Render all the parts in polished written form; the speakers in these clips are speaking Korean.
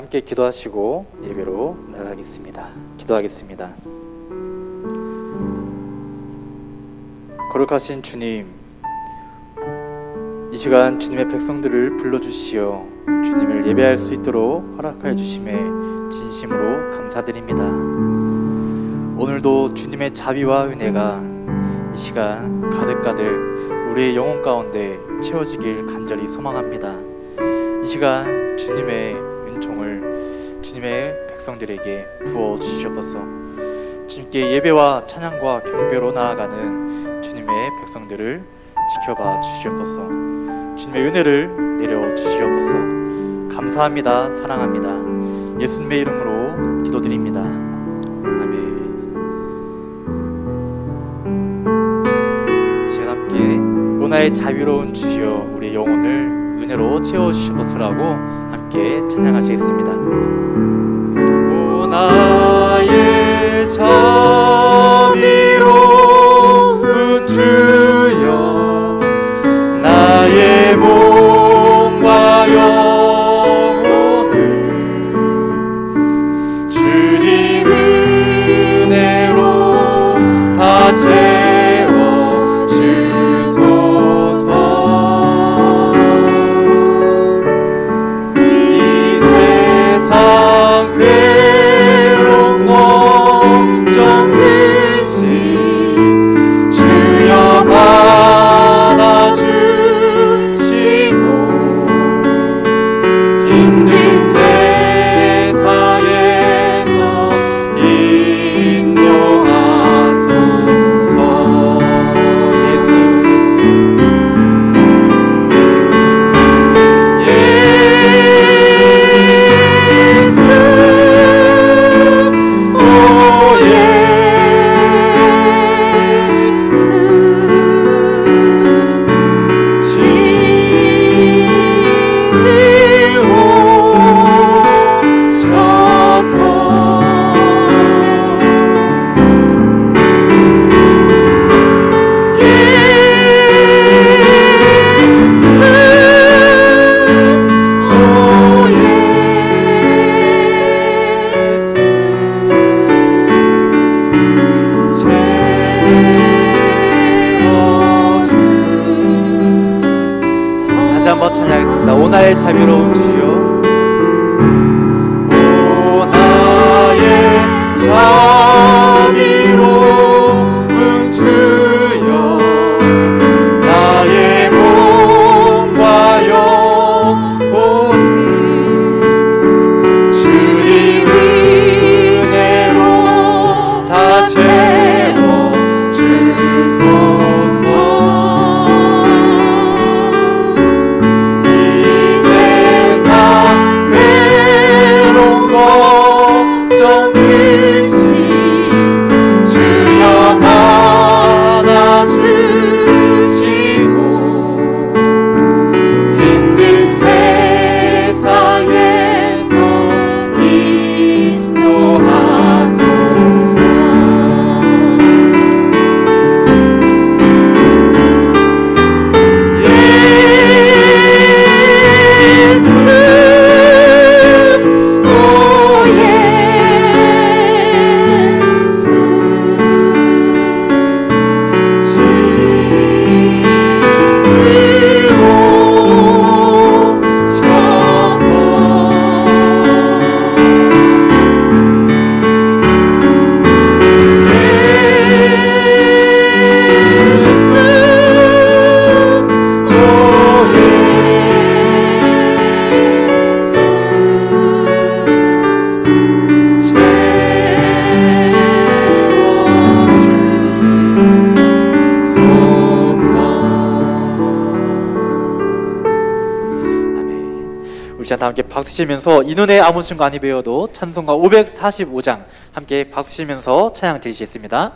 함께 기도하시고 예배로 나가겠습니다. 기도하겠습니다. 거룩하신 주님, 이 시간 주님의 백성들을 불러주시어 주님을 예배할 수 있도록 허락하여 주심에 진심으로 감사드립니다. 오늘도 주님의 자비와 은혜가 이 시간 가득가득 우리의 영혼 가운데 채워지길 간절히 소망합니다. 이 시간 주님의 은총을 주님의 백성들에게 부어주시옵소서. 주님께 예배와 찬양과 경배로 나아가는 주님의 백성들을 지켜봐 주시옵소서. 주님의 은혜를 내려주시옵소서. 감사합니다. 사랑합니다. 예수님의 이름으로 기도드립니다. 아멘. 이 시간 함께 오나의 자비로운 주여 우리의 영혼을 은혜로 채워주시옵소서라고 함께 찬양하시겠습니다. 오나의 자비로운 주여 나의 몸과 영혼을 주님 은혜로 다 채워 주소서. 이 세상 괴로운 걱정 근심 주여 받아주시고 힘든 세상에서 인도하소서. 예수 오 다시 한번 찬양하겠습니다. 오나의 자비로운 주여 오나의 자비로운 주여 나의 몸과 영혼을 주님 은혜로 다 채워 주소서. 걱정 근심 주여 받아주시고 힘든 세상에서 인도하소서. 다 함께 박수 치면서 이 눈에 아무 증거 아니 배워도 찬송가 545장 함께 박수 치면서 찬양 드리시겠습니다.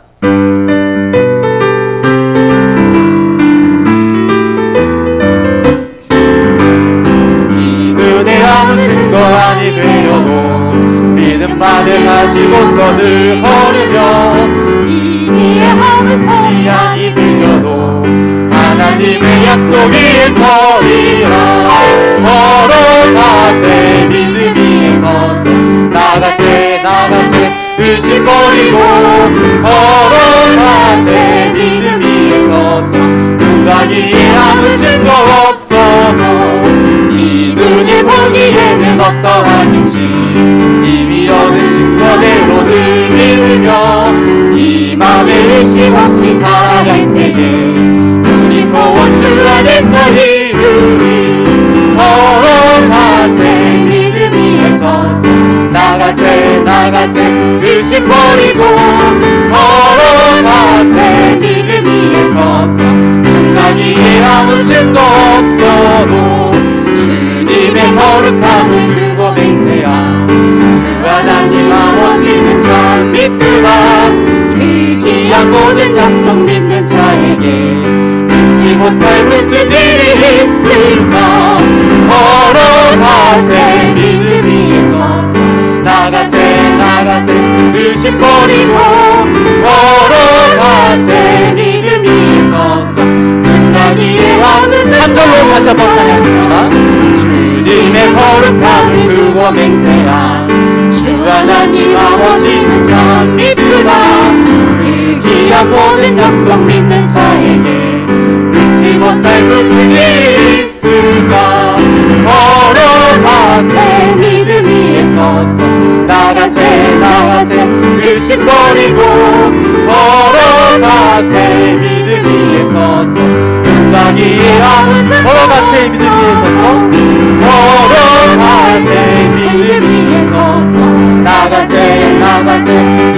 이 눈에 아무 증거 아니 배워도 믿음만을 가지고서 늘 걸으며 이미의 아무 소리 아니 들려도 하나님의 약속 위에 서리라. 걸어가세 믿음 위에서 버리고 걸어가세. 믿음 위에 서서 누가 기에 아무 증거 없어도 이 눈이 보기에는 어떠하긴지 이미 얻은 증거대로 늘 믿으며 이 맘에 의심 없이 살아갈 때에 우리 소원 주 안에서 이루리. 걸어가세. 믿음 위에 서서 나가세 나가세. 의심 버리고 걸어가세. 믿음 위에 서서 누가 기에 아무 증거 없어도 주님의 거룩함을 두고 맹세하. 주 하나님 아버지는 참 미쁘다. 그 귀한 모든 약속 믿는 자에게 잊지 못할 무슨 일이 있을까. 걸어가세. 믿음 위에 서서 나가세 나가세. 의심 버리고 걸어가세. 믿음 위에 서서 누가 기에 아무 증거 3절로 다시 한번 찬양합니다. 주님의 거룩함을 두고 맹세하. 주 하나님 아버지는 참 미쁘다. 그 귀한 모든 약속 믿는 자에게 잊지 못할 무슨 일이 있을까. 걸어가세. 믿음 위에 서서 나가세 나가세. 의심 버리고 걸어가세. 믿음 위에 서서 누가 기에 아무 증거 걸어가세. 믿음 위에 서서 걸어가세. 믿음 위에 서서 나가세 나가세.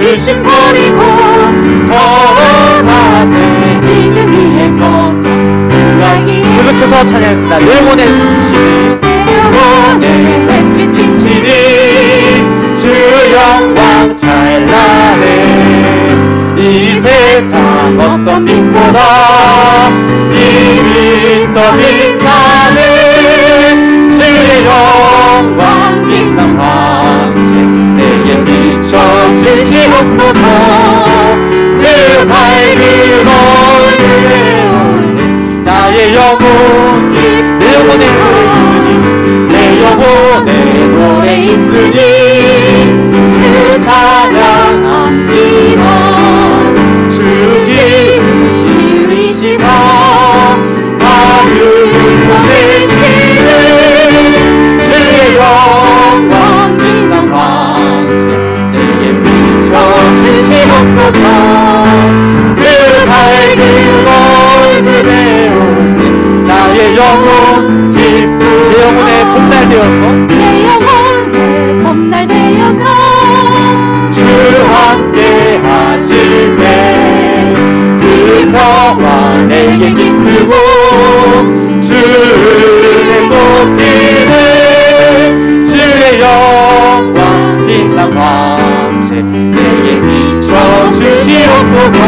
의심 버리고 걸어가세. 믿음 위에 서서 누가 기에 계속해서 찬양했습니다. 내 영혼에 비치니 내 영혼에 햇빛 비치니 주 영광 찬란해. 이 세상 어떤 빛보다 이미 더 빛나는 주의 영광 빛난 황제 내게 비춰주시옵소서. 그 밝은 얼굴에 올 나의 영혼이 내 영혼에 있으니 내 영혼에 노래 있으니 주 찬양합니다. 주 귀를 기울이시사 다윗 보내시는 주의 영광 빛난 황제 내게 비춰주시옵소서. 그 밝은 얼굴에 올 때 나의 영혼 기쁘. 내 영혼에 봄날 되어서 내 영혼에 봄날 되어서 주 함께 하실 때 그 평화 내게 깃들고 주를 꽃피는 주의 영광 빛난 황제 내게 비춰주시옵소서.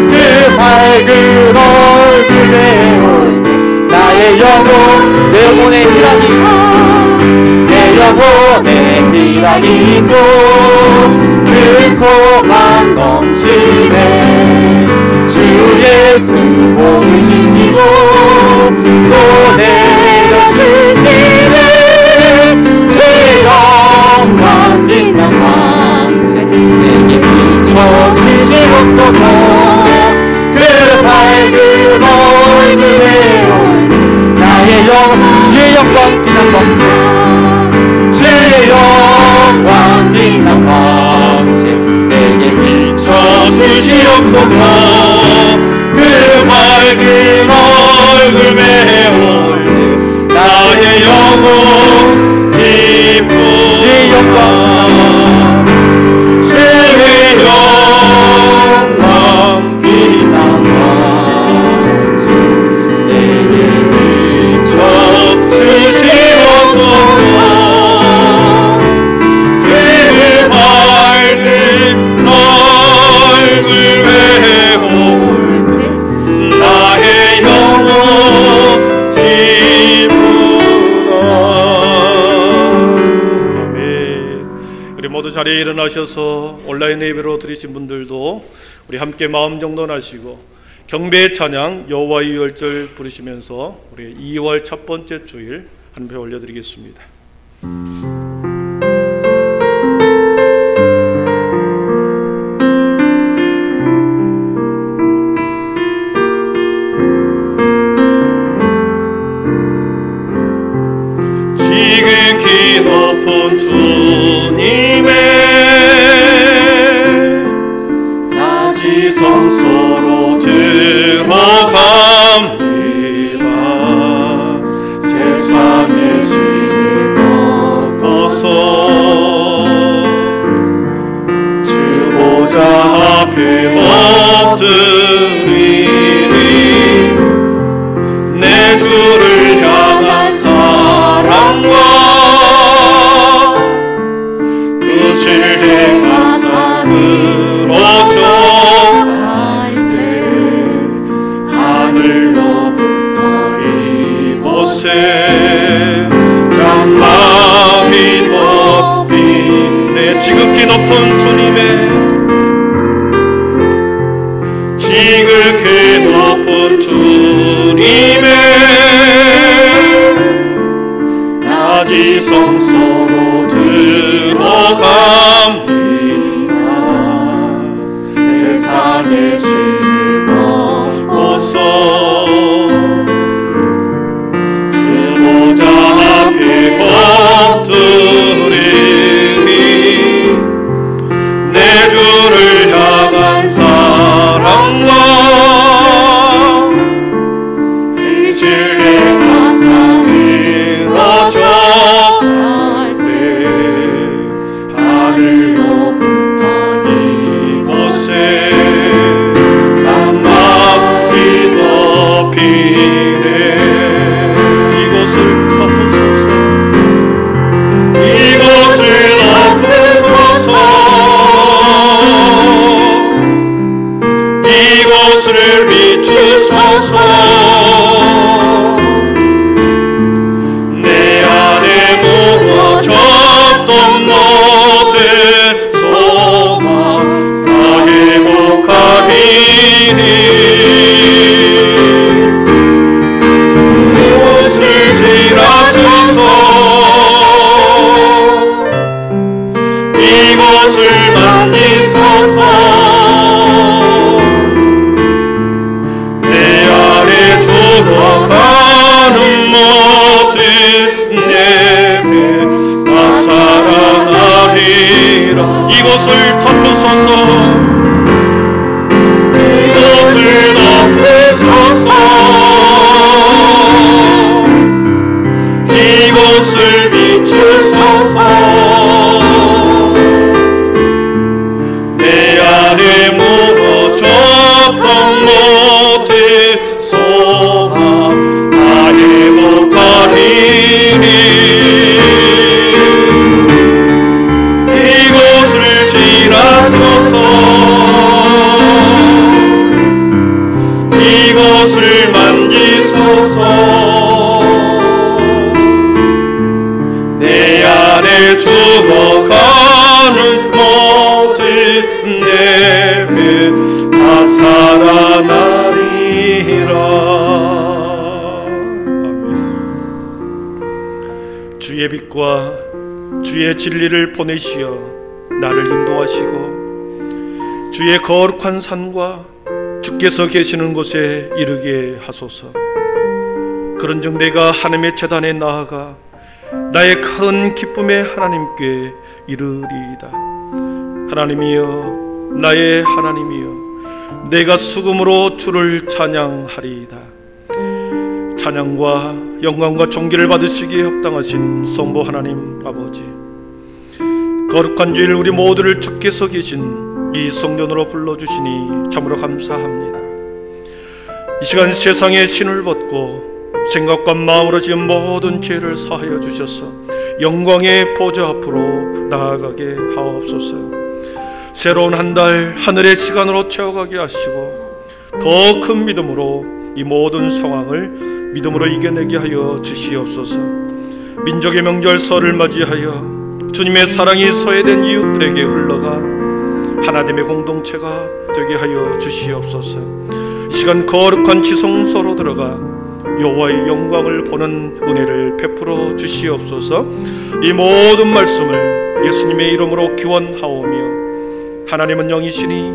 그 밝은 얼굴에 올 때 나의 영혼 내 영혼에 희락이 있고 내 영혼에 희락이 있고 그 소망 넘치네. 주 예수 복을 주시고 또 내려주시네. 주의 영광 빛난 황제 내게 비춰주시옵소서. 그 밝은 얼굴에 올 나의 영광 주의 영광 빛난 황제 주의 영광 빛난 황제 내게 비춰주시옵소서. 그 밝은 얼굴 메올 때 나의 영혼 기쁘다. 주의 영광 주의 영광 빛난 황제 내게 비춰주시옵소서. 그 밝은 얼굴 메올 때 나의 영혼 기쁘다. 아멘. 우리 모두 자리에 일어나셔서 온라인 예배로 드리신 분들도 우리 함께 마음 정돈하시고 경배의 찬양 여호와의 유월절 부르시면서 우리 2월 첫 번째 주일 한 표 올려드리겠습니다. 드리리. 내 주를 향한 사랑과 그 실내 가사를 어쩌할 때 하늘로부터 이곳에 장막이 높인 내 지극히 높은 주님의 지극히 높은 주님의 낮이 성소로 들어갑니다. 세상의 신을 벗고서 수보자 앞에 엎드리니 내 주를 향한 사랑과 이 진리의 가사를 어쩌할 때 하늘로부터 이곳에 장막이 덮이네. 이곳을 덮으소서. 이곳을 덮으소서. 이곳을 비추소서. 내 안에 무너졌던 모든 소망 다 회복하리니 이곳을 지나소서. 이곳을 만지소서. 내 안에 죽어가는 모든 예배 다 살아나리라. 이곳을 덮으소서. 이곳을 덮으소서. 이곳을 비추소서. 내 안에 무너졌던 모든 소망 다 회복하리니 이곳을 지나소서. 이곳을 만지소서. 내 안에 죽어가는 모든 예배 다 살아나리라. 아멘. 주의 빛과 주의 진리를 보내시어 나를 인도하시고 주의 거룩한 산과 주께서 계시는 곳에 이르게 하소서. 그런즉 내가 하나님의 제단에 나아가 나의 큰 기쁨의 하나님께 이르리이다. 하나님이여, 나의 하나님이여, 내가 수금으로 주를 찬양하리이다. 찬양과 영광과 존귀를 받으시기에 합당하신 성부 하나님 아버지, 거룩한 주일 우리 모두를 주께서 계신 이 성전으로 불러주시니 참으로 감사합니다. 이 시간 세상의 신을 벗고 생각과 마음으로 지은 모든 죄를 사하여 주셔서 영광의 보좌 앞으로 나아가게 하옵소서. 새로운 한 달 하늘의 시간으로 채워가게 하시고 더 큰 믿음으로 이 모든 상황을 믿음으로 이겨내게 하여 주시옵소서. 민족의 명절 설을 맞이하여 주님의 사랑이 소외된 이웃들에게 흘러가 하나됨의 공동체가 되게 하여 주시옵소서. 시간 거룩한 지성소로 들어가 여호와의 영광을 보는 은혜를 베풀어 주시옵소서. 이 모든 말씀을 예수님의 이름으로 기원하오며, 하나님은 영이시니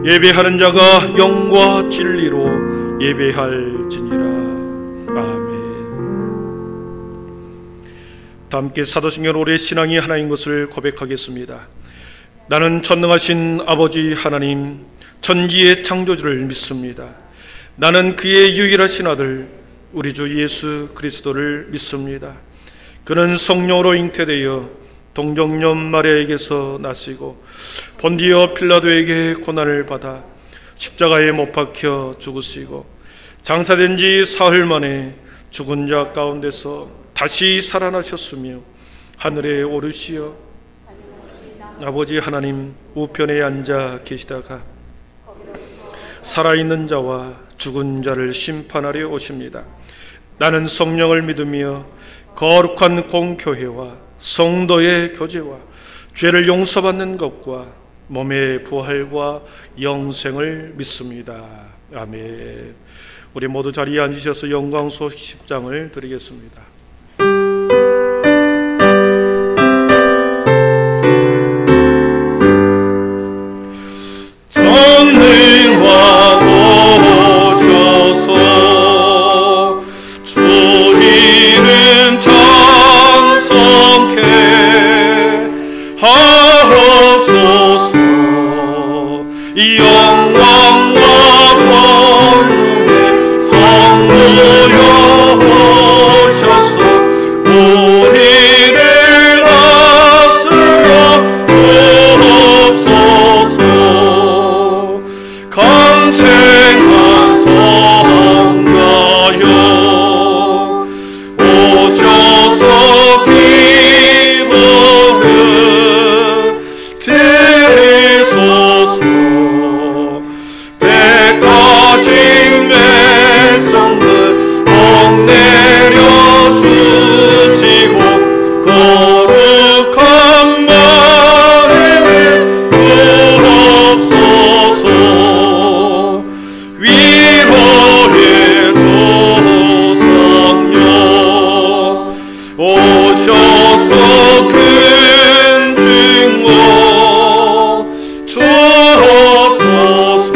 예배하는 자가 영과 진리로 예배할지니라. 아멘. 다 함께 사도신경 오래 신앙이 하나인 것을 고백하겠습니다. 나는 전능하신 아버지 하나님, 천지의 창조주를 믿습니다. 나는 그의 유일하신 아들 우리 주 예수 그리스도를 믿습니다. 그는 성령으로 잉태되어 동정녀 마리아에게서 나시고 본디오 필라도에게 고난을 받아 십자가에 못 박혀 죽으시고 장사된 지 사흘 만에 죽은 자 가운데서 다시 살아나셨으며 하늘에 오르시어 아버지 하나님 우편에 앉아 계시다가 살아있는 자와 죽은 자를 심판하려 오십니다. 나는 성령을 믿으며 거룩한 공교회와 성도의 교제와 죄를 용서받는 것과 몸의 부활과 영생을 믿습니다. 아멘. 우리 모두 자리에 앉으셔서 영광소 10장을 드리겠습니다. 전능왕 오셔서 주 이름 찬송케 하옵소서. 영광과 권능의 성부여 오셔서 우리를 다스려 주옵소서. 강생한 성자여 오셔서 기도를 드리소서. 백가지 매성들 복 내려주시고 거룩한 마음을 주옵소서. 위로의 조성령 오셔서 큰 증거 주옵소서.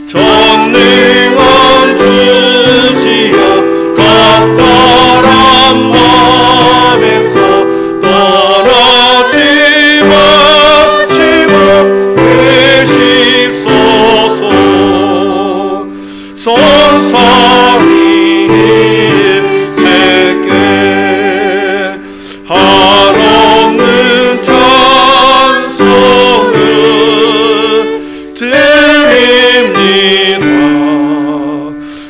전능한 주시여 각 사람 맘에서 떠나지 마시고 계십소서. 선사위 세계 한없는 찬송을 드립니다.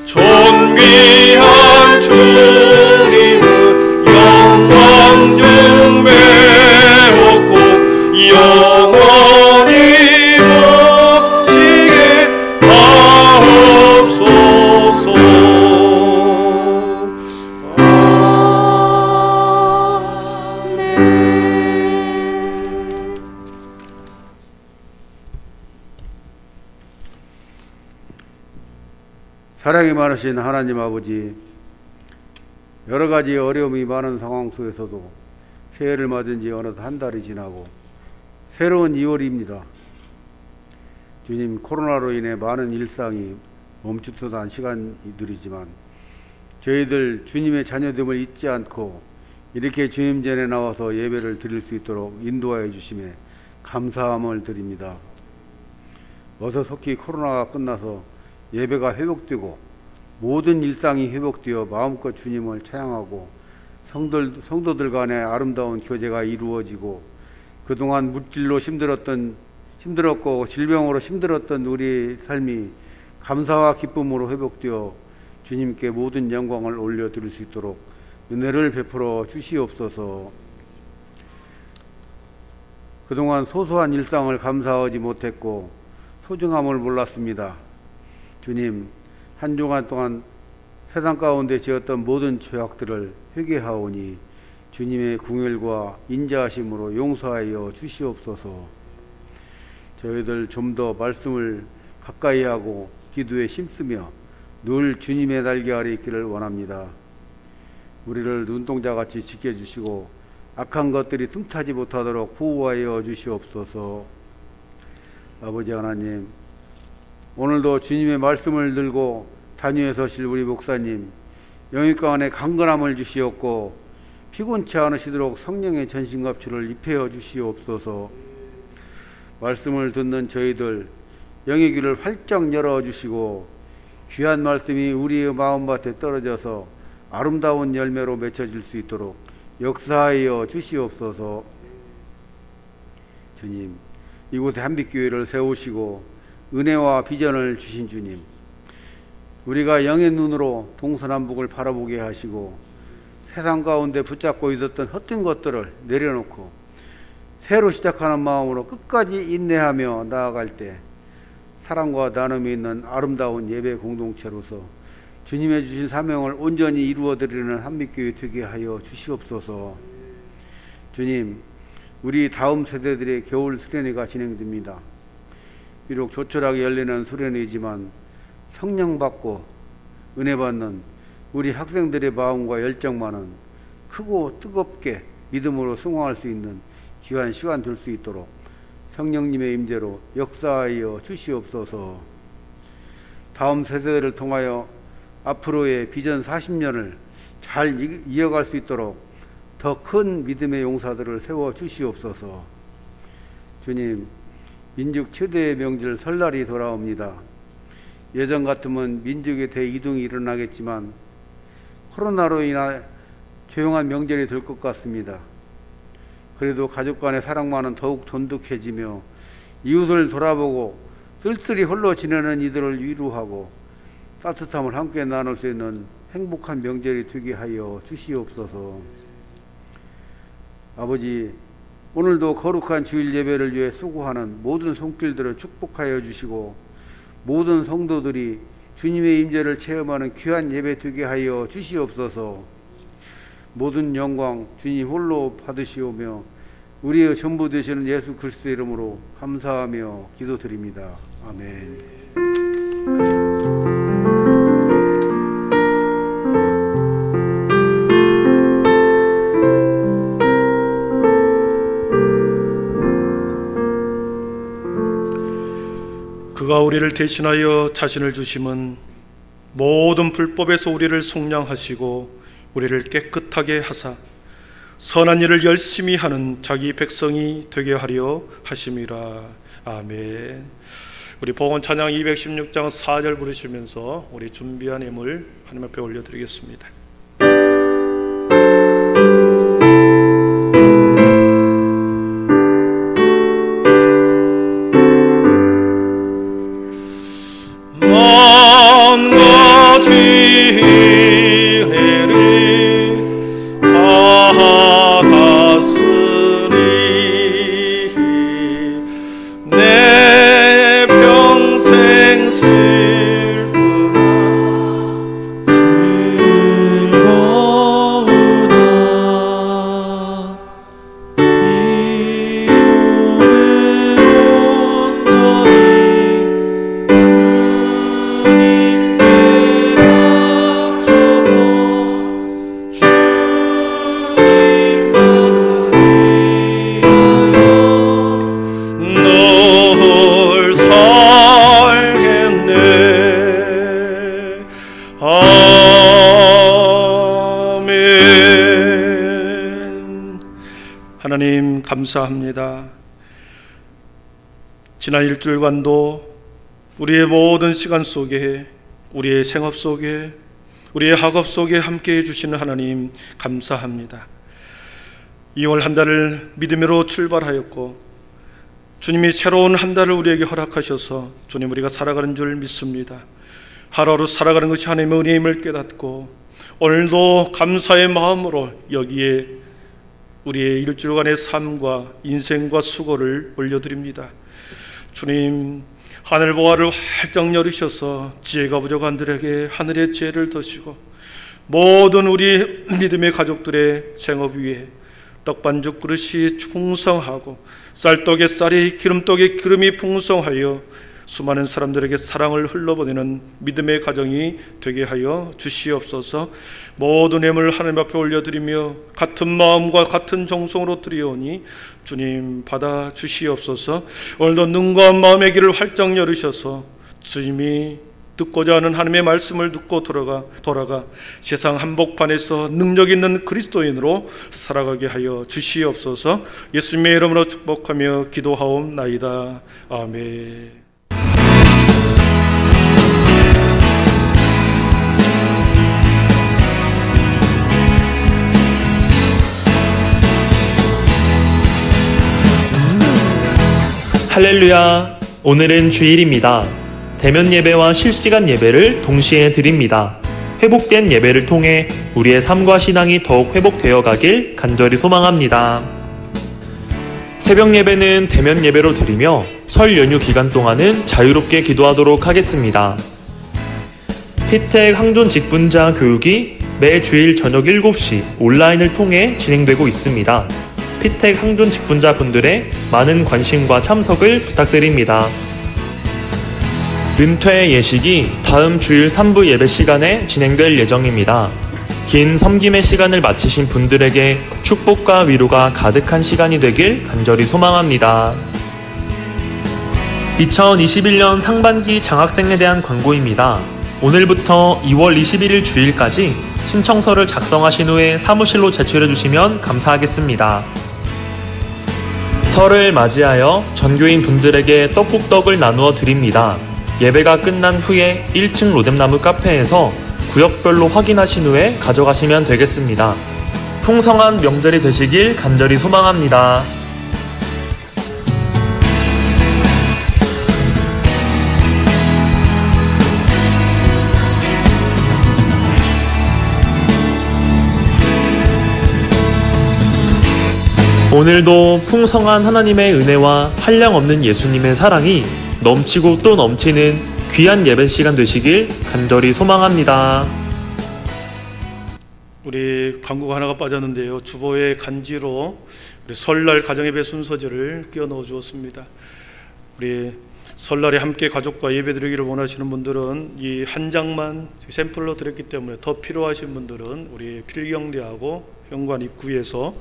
존귀한 주님은 영광 중 배웠고 영원히 모시게 하옵소서. 사랑이 많으신 하나님 아버지, 여러 가지 어려움이 많은 상황 속에서도 새해를 맞은 지 어느덧 한 달이 지나고 새로운 2월입니다. 주님, 코로나로 인해 많은 일상이 멈칫한 시간들이지만 저희들 주님의 자녀됨을 잊지 않고 이렇게 주님 전에 나와서 예배를 드릴 수 있도록 인도하여 주심에 감사함을 드립니다. 어서 속히 코로나가 끝나서 예배가 회복되고 모든 일상이 회복되어 마음껏 주님을 찬양하고 성도들 간의 아름다운 교제가 이루어지고 그동안 물질로 힘들었고 질병으로 힘들었던 우리 삶이 감사와 기쁨으로 회복되어 주님께 모든 영광을 올려드릴 수 있도록 은혜를 베풀어 주시옵소서. 그동안 소소한 일상을 감사하지 못했고 소중함을 몰랐습니다. 주님, 한 주간 동안 세상 가운데 지었던 모든 죄악들을 회개하오니 주님의 궁율과 인자하심으로 용서하여 주시옵소서. 저희들 좀 더 말씀을 가까이 하고 기도에 힘쓰며 늘 주님의 날개 아래 있기를 원합니다. 우리를 눈동자같이 지켜주시고 악한 것들이 틈타지 못하도록 보호하여 주시옵소서. 아버지 하나님, 오늘도 주님의 말씀을 들고 단위에 서실 우리 목사님 영육가 안에 강건함을 주시옵고 피곤치 않으시도록 성령의 전신갑주를 입혀 주시옵소서. 말씀을 듣는 저희들 영의 귀를 활짝 열어주시고 귀한 말씀이 우리의 마음밭에 떨어져서 아름다운 열매로 맺혀질 수 있도록 역사하여 주시옵소서. 주님, 이곳에 한빛교회를 세우시고 은혜와 비전을 주신 주님, 우리가 영의 눈으로 동서남북을 바라보게 하시고 세상 가운데 붙잡고 있었던 헛된 것들을 내려놓고 새로 시작하는 마음으로 끝까지 인내하며 나아갈 때 사랑과 나눔이 있는 아름다운 예배 공동체로서 주님의 주신 사명을 온전히 이루어드리는 한빛교회 되게 하여 주시옵소서. 주님, 우리 다음 세대들의 겨울 수련회가 진행됩니다. 비록 조촐하게 열리는 수련회이지만 성령 받고 은혜 받는 우리 학생들의 마음과 열정만은 크고 뜨겁게 믿음으로 승화할 수 있는 귀한 시간 될 수 있도록 성령님의 임재로 역사하여 주시옵소서. 다음 세대들을 통하여 앞으로의 비전 40년을 잘 이어갈 수 있도록 더 큰 믿음의 용사들을 세워 주시옵소서. 주님, 민족 최대의 명절 설날이 돌아옵니다. 예전 같으면 민족의 대이동이 일어나겠지만 코로나로 인해 조용한 명절이 될 것 같습니다. 그래도 가족 간의 사랑만은 더욱 돈독해지며 이웃을 돌아보고 쓸쓸히 홀로 지내는 이들을 위로하고 따뜻함을 함께 나눌 수 있는 행복한 명절이 되게 하여 주시옵소서. 아버지, 오늘도 거룩한 주일 예배를 위해 수고하는 모든 손길들을 축복하여 주시고 모든 성도들이 주님의 임재를 체험하는 귀한 예배 되게 하여 주시옵소서. 모든 영광 주님 홀로 받으시오며 우리의 전부 되시는 예수 그리스도의 이름으로 감사하며 기도드립니다. 아멘. 그가 우리를 대신하여 자신을 주심은 모든 불법에서 우리를 속량하시고 우리를 깨끗하게 하사 선한 일을 열심히 하는 자기 백성이 되게 하려 하심이라. 아멘. 우리 복음 찬양 216장 4절 부르시면서 우리 준비한 예물 하나님 앞에 올려드리겠습니다. 하나님 감사합니다. 지난 일주일간도 우리의 모든 시간 속에, 우리의 생업 속에, 우리의 학업 속에 함께해 주시는 하나님 감사합니다. 2월 한 달을 믿음으로 출발하였고 주님이 새로운 한 달을 우리에게 허락하셔서 주님 우리가 살아가는 줄 믿습니다. 하루하루 살아가는 것이 하나님의 은혜임을 깨닫고 오늘도 감사의 마음으로 여기에 우리의 일주일간의 삶과 인생과 수고를 올려드립니다. 주님, 하늘 보화를 활짝 열으셔서 지혜가 부족한 들에게 하늘의 지혜를 더시고 모든 우리 믿음의 가족들의 생업 위에 떡반죽 그릇이 풍성하고 쌀떡에 쌀이 기름떡에 기름이 풍성하여 수많은 사람들에게 사랑을 흘러보내는 믿음의 가정이 되게 하여 주시옵소서. 모든 예물 하나님 앞에 올려드리며 같은 마음과 같은 정성으로 드리오니 주님 받아 주시옵소서. 오늘도 눈과 마음의 길을 활짝 열으셔서 주님이 듣고자 하는 하나님의 말씀을 듣고 돌아가 세상 한복판에서 능력 있는 그리스도인으로 살아가게 하여 주시옵소서. 예수님의 이름으로 축복하며 기도하옵나이다. 아멘. 할렐루야, 오늘은 주일입니다. 대면 예배와 실시간 예배를 동시에 드립니다. 회복된 예배를 통해 우리의 삶과 신앙이 더욱 회복되어 가길 간절히 소망합니다. 새벽 예배는 대면 예배로 드리며 설 연휴 기간 동안은 자유롭게 기도하도록 하겠습니다. 피택 항존 직분자 교육이 매 주일 저녁 7시 온라인을 통해 진행되고 있습니다. 피택 항존 직분자 분들의 많은 관심과 참석을 부탁드립니다. 은퇴 예식이 다음 주일 3부 예배 시간에 진행될 예정입니다. 긴 섬김의 시간을 마치신 분들에게 축복과 위로가 가득한 시간이 되길 간절히 소망합니다. 2021년 상반기 장학생에 대한 광고입니다. 오늘부터 2월 21일 주일까지 신청서를 작성하신 후에 사무실로 제출해 주시면 감사하겠습니다. 설을 맞이하여 전교인 분들에게 떡국떡을 나누어 드립니다. 예배가 끝난 후에 1층 로뎀나무 카페에서 구역별로 확인하신 후에 가져가시면 되겠습니다. 풍성한 명절이 되시길 간절히 소망합니다. 오늘도 풍성한 하나님의 은혜와 한량없는 예수님의 사랑이 넘치고 또 넘치는 귀한 예배 시간 되시길 간절히 소망합니다. 우리 광고가 하나가 빠졌는데요. 주보의 간지로 우리 설날 가정예배 순서지를 끼워 넣어 주었습니다. 우리 설날에 함께 가족과 예배드리기를 원하시는 분들은 이 한 장만 샘플로 드렸기 때문에 더 필요하신 분들은 우리 필경대하고 현관 입구에서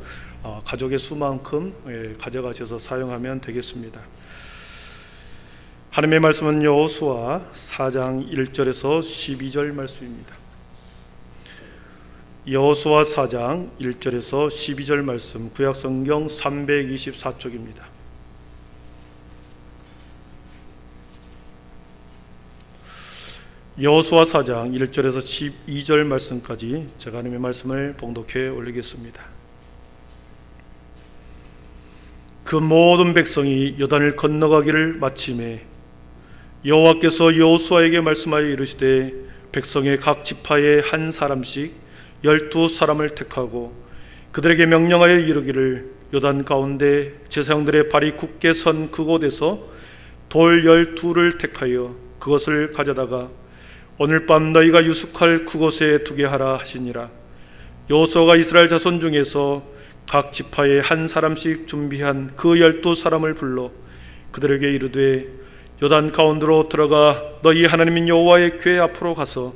가족의 수만큼 가져가셔서 사용하면 되겠습니다. 하나님의 말씀은 여호수아 4장 1절에서 12절 말씀입니다. 여호수아 4장 1절에서 12절 말씀, 구약성경 324쪽입니다. 여호수아 4장 1절에서 12절 말씀까지 제가 하나님의 말씀을 봉독해 올리겠습니다. 그 모든 백성이 요단을 건너가기를 마침에 여호와께서 여호수아에게 말씀하여 이르시되 백성의 각 지파에 한 사람씩 12사람을 택하고 그들에게 명령하여 이르기를 요단 가운데 제사장들의 발이 굳게 선 그곳에서 돌 12를 택하여 그것을 가져다가 오늘 밤 너희가 유숙할 그곳에 두게 하라 하시니라. 여호수아가 이스라엘 자손 중에서 각 지파에 한 사람씩 준비한 그 12사람을 불러 그들에게 이르되 요단 가운데로 들어가 너희 하나님인 여호와의 궤 앞으로 가서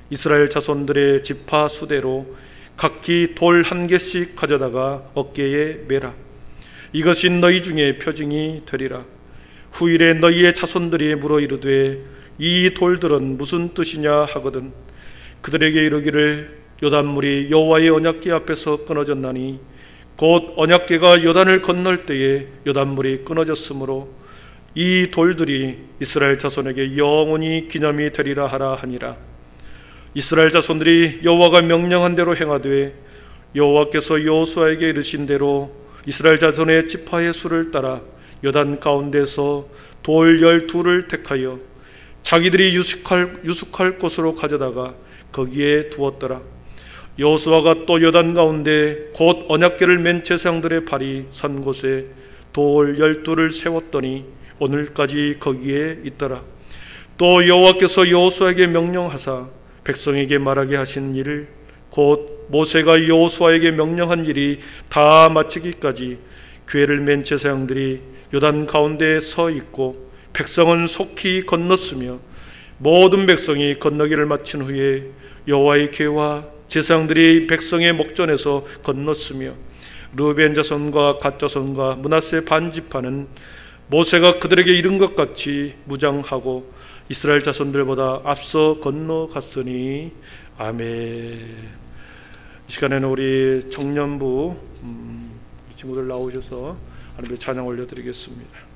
이스라엘 자손들의 지파 수대로 각기 돌 1개씩 가져다가 어깨에 매라. 이것이 너희 중에 표징이 되리라. 후일에 너희의 자손들이 물어 이르되 이 돌들은 무슨 뜻이냐 하거든 그들에게 이르기를 요단물이 여호와의 언약궤 앞에서 끊어졌나니 곧 언약궤가 요단을 건널 때에 요단물이 끊어졌으므로 이 돌들이 이스라엘 자손에게 영원히 기념이 되리라 하라 하니라. 이스라엘 자손들이 여호와가 명령한 대로 행하되 여호와께서 여호수아에게 이르신 대로 이스라엘 자손의 지파의 수를 따라 요단 가운데서 돌 12를 택하여 자기들이 유숙할 곳으로 가져다가 거기에 두었더라. 여호수아가 또 요단 가운데 곧 언약궤를 맨 제사장들의 발이 선 곳에 돌 12를 세웠더니 오늘까지 거기에 있더라. 또 여호와께서 여호수아에게 명령하사 백성에게 말하게 하신 일을 곧 모세가 여호수아에게 명령한 일이 다 마치기까지 궤를 맨 제사장들이 요단 가운데에 서 있고 백성은 속히 건넜으며 모든 백성이 건너기를 마친 후에 여호와의 궤와 제사장들이 백성의 목전에서 건넜으며 르벤 자손과 갓 자손과 므낫세 반 지파는 모세가 그들에게 이른 것 같이 무장하고 이스라엘 자손들보다 앞서 건너갔으니 아멘. 이 시간에는 우리 청년부 친구들 나오셔서 하나님의 찬양 올려드리겠습니다.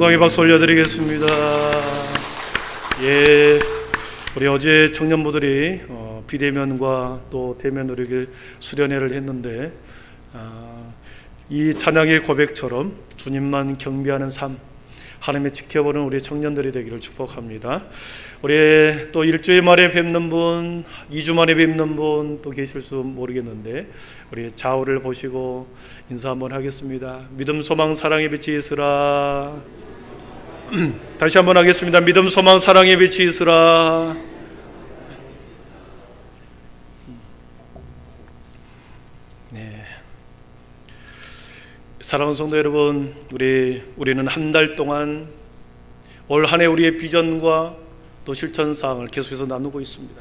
영광의 박수 올려드리겠습니다. 예, 우리 어제 청년부들이 비대면과 또 대면 우리 수련회를 했는데 이 찬양의 고백처럼 주님만 경배하는 삶, 하나님의 지켜보는 우리 청년들이 되기를 축복합니다. 우리 또 일주일 만에 뵙는 분, 2주 만에 뵙는 분 또 계실 수 모르겠는데 우리 좌우를 보시고 인사 한번 하겠습니다. 믿음, 소망, 사랑의 빛이 있으라. 다시 한번 하겠습니다. 믿음, 소망, 사랑의 빛이 있으라. 네. 사랑하는 성도 여러분, 우리는 한 달 동안 올 한 해 우리의 비전과 또 실천사항을 계속해서 나누고 있습니다.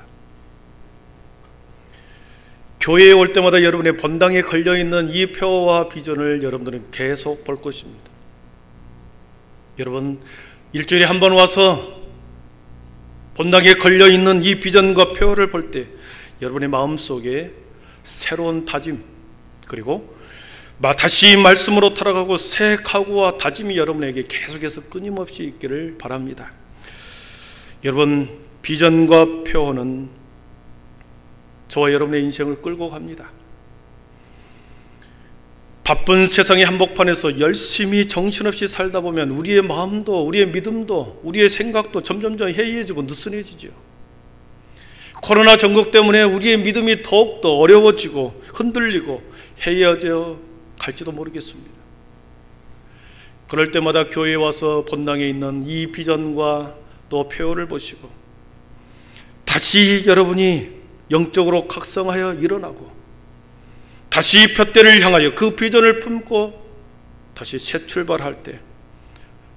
교회에 올 때마다 여러분의 본당에 걸려있는 이 표와 비전을 여러분들은 계속 볼 것입니다. 여러분, 일주일에 한 번 와서 본당에 걸려있는 이 비전과 표를 볼 때 여러분의 마음속에 새로운 다짐, 그리고 다시 말씀으로 돌아가고 새 각오와 다짐이 여러분에게 계속해서 끊임없이 있기를 바랍니다. 여러분, 비전과 표는 저와 여러분의 인생을 끌고 갑니다. 바쁜 세상의 한복판에서 열심히 정신없이 살다 보면 우리의 마음도, 우리의 믿음도, 우리의 생각도 점점점 해이해지고 느슨해지죠. 코로나 전국 때문에 우리의 믿음이 더욱더 어려워지고 흔들리고 해이해져 갈지도 모르겠습니다. 그럴 때마다 교회에 와서 본당에 있는 이 비전과 또 표를 보시고 다시 여러분이 영적으로 각성하여 일어나고 다시 푯대를 향하여 그 비전을 품고 다시 새 출발할 때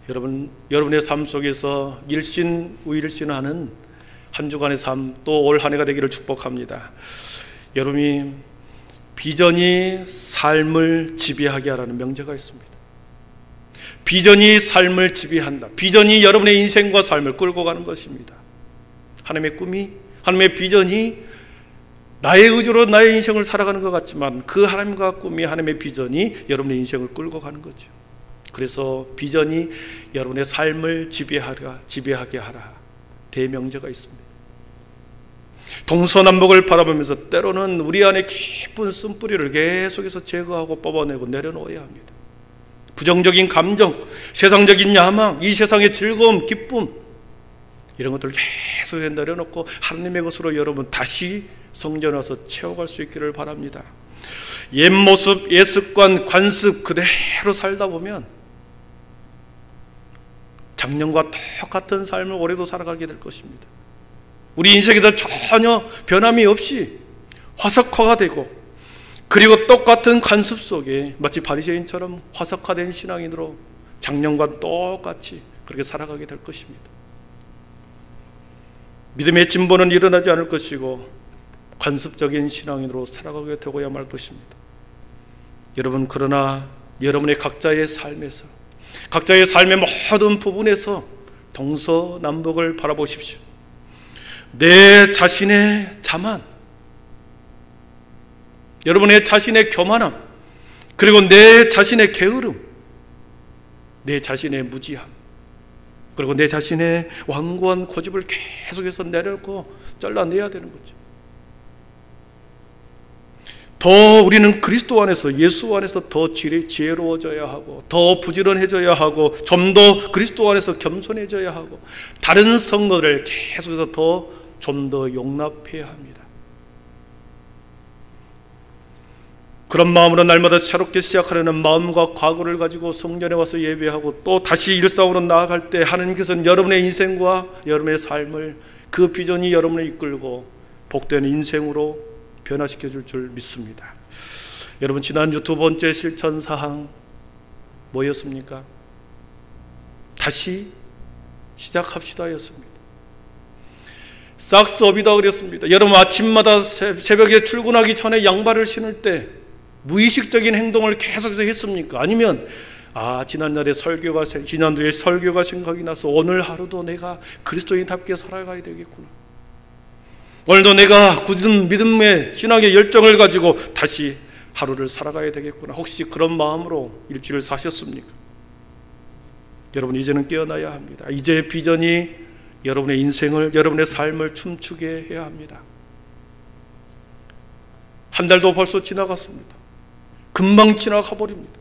여러분의 삶 속에서 일신우일신하는 한 주간의 삶, 또 올 한 해가 되기를 축복합니다. 여러분이 비전이 삶을 지배하게 하라는 명제가 있습니다. 비전이 삶을 지배한다. 비전이 여러분의 인생과 삶을 끌고 가는 것입니다. 하나님의 꿈이, 하나님의 비전이 나의 의지로 나의 인생을 살아가는 것 같지만 그 하나님과 꿈이, 하나님의 비전이 여러분의 인생을 끌고 가는 거죠. 그래서 비전이 여러분의 삶을 지배하게 하라 대명제가 있습니다. 동서남북을 바라보면서 때로는 우리 안에 깊은 쓴뿌리를 계속해서 제거하고 뽑아내고 내려놓아야 합니다. 부정적인 감정, 세상적인 야망, 이 세상의 즐거움, 기쁨, 이런 것들을 계속 내려놓고 하나님의 것으로 여러분 다시 성전에 와서 채워갈 수 있기를 바랍니다. 옛 모습, 옛 습관, 관습 그대로 살다 보면 작년과 똑같은 삶을 올해도 살아가게 될 것입니다. 우리 인생에도 전혀 변함이 없이 화석화가 되고, 그리고 똑같은 관습 속에 마치 바리새인처럼 화석화된 신앙인으로 작년과 똑같이 그렇게 살아가게 될 것입니다. 믿음의 진보는 일어나지 않을 것이고 관습적인 신앙인으로 살아가게 되고야 말 것입니다. 여러분, 그러나 여러분의 각자의 삶에서, 각자의 삶의 모든 부분에서 동서남북을 바라보십시오. 내 자신의 자만, 여러분의 자신의 교만함, 그리고 내 자신의 게으름, 내 자신의 무지함, 그리고 내 자신의 완고한 고집을 계속해서 내려놓고 잘라내야 되는 거죠. 더 우리는 그리스도 안에서, 예수 안에서 더 지혜로워져야 하고, 더 부지런해져야 하고, 좀 더 그리스도 안에서 겸손해져야 하고, 다른 성도를 계속해서 좀 더 용납해야 합니다. 그런 마음으로 날마다 새롭게 시작하려는 마음과 각오를 가지고 성전에 와서 예배하고 또 다시 일상으로 나아갈 때 하나님께서는 여러분의 인생과 여러분의 삶을, 그 비전이 여러분을 이끌고 복된 인생으로 변화시켜 줄 믿습니다. 여러분, 지난주 두 번째 실천사항 뭐였습니까? 다시 시작합시다 였습니다. 싹스업이다 그랬습니다. 여러분, 아침마다 새벽에 출근하기 전에 양발을 신을 때 무의식적인 행동을 계속해서 했습니까? 아니면 지난주에 설교가 생각이 나서 오늘 하루도 내가 그리스도인답게 살아가야 되겠구나, 오늘도 내가 굳은 믿음의 신앙의 열정을 가지고 다시 하루를 살아가야 되겠구나, 혹시 그런 마음으로 일주일을 사셨습니까? 여러분 이제는 깨어나야 합니다. 이제 비전이 여러분의 인생을, 여러분의 삶을 춤추게 해야 합니다. 한 달도 벌써 지나갔습니다. 금방 지나가 버립니다.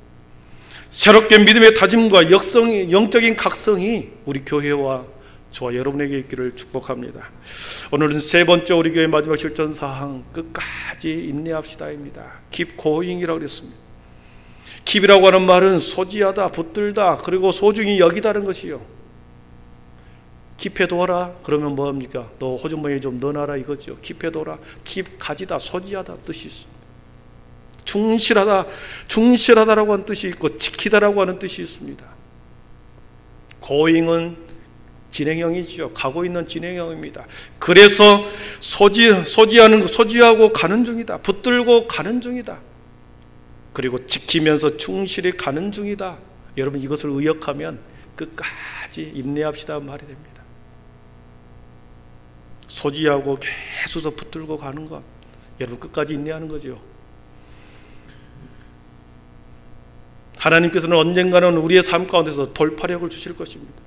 새롭게 믿음의 다짐과 영적인 각성이 우리 교회와 저와 여러분에게 있기를 축복합니다. 오늘은 세 번째 우리 교회 마지막 실천사항, 끝까지 인내합시다입니다. Keep going이라고 그랬습니다. keep이라고 하는 말은 소지하다, 붙들다, 그리고 소중히 여기다는 것이요. keep해둬라 그러면 뭐합니까? 너 호주머니에 좀 넣어놔라 이거죠. keep해둬라, keep 가지다, 소지하다 뜻이 있습니다. 충실하다라고 하는 뜻이 있고 지키다라고 하는 뜻이 있습니다. going은 진행형이죠. 가고 있는 진행형입니다. 그래서 소지하고 가는 중이다. 붙들고 가는 중이다. 그리고 지키면서 충실히 가는 중이다. 여러분 이것을 의역하면 끝까지 인내합시다 말이 됩니다. 소지하고 계속 붙들고 가는 것, 여러분 끝까지 인내하는 거죠. 하나님께서는 언젠가는 우리의 삶 가운데서 돌파력을 주실 것입니다.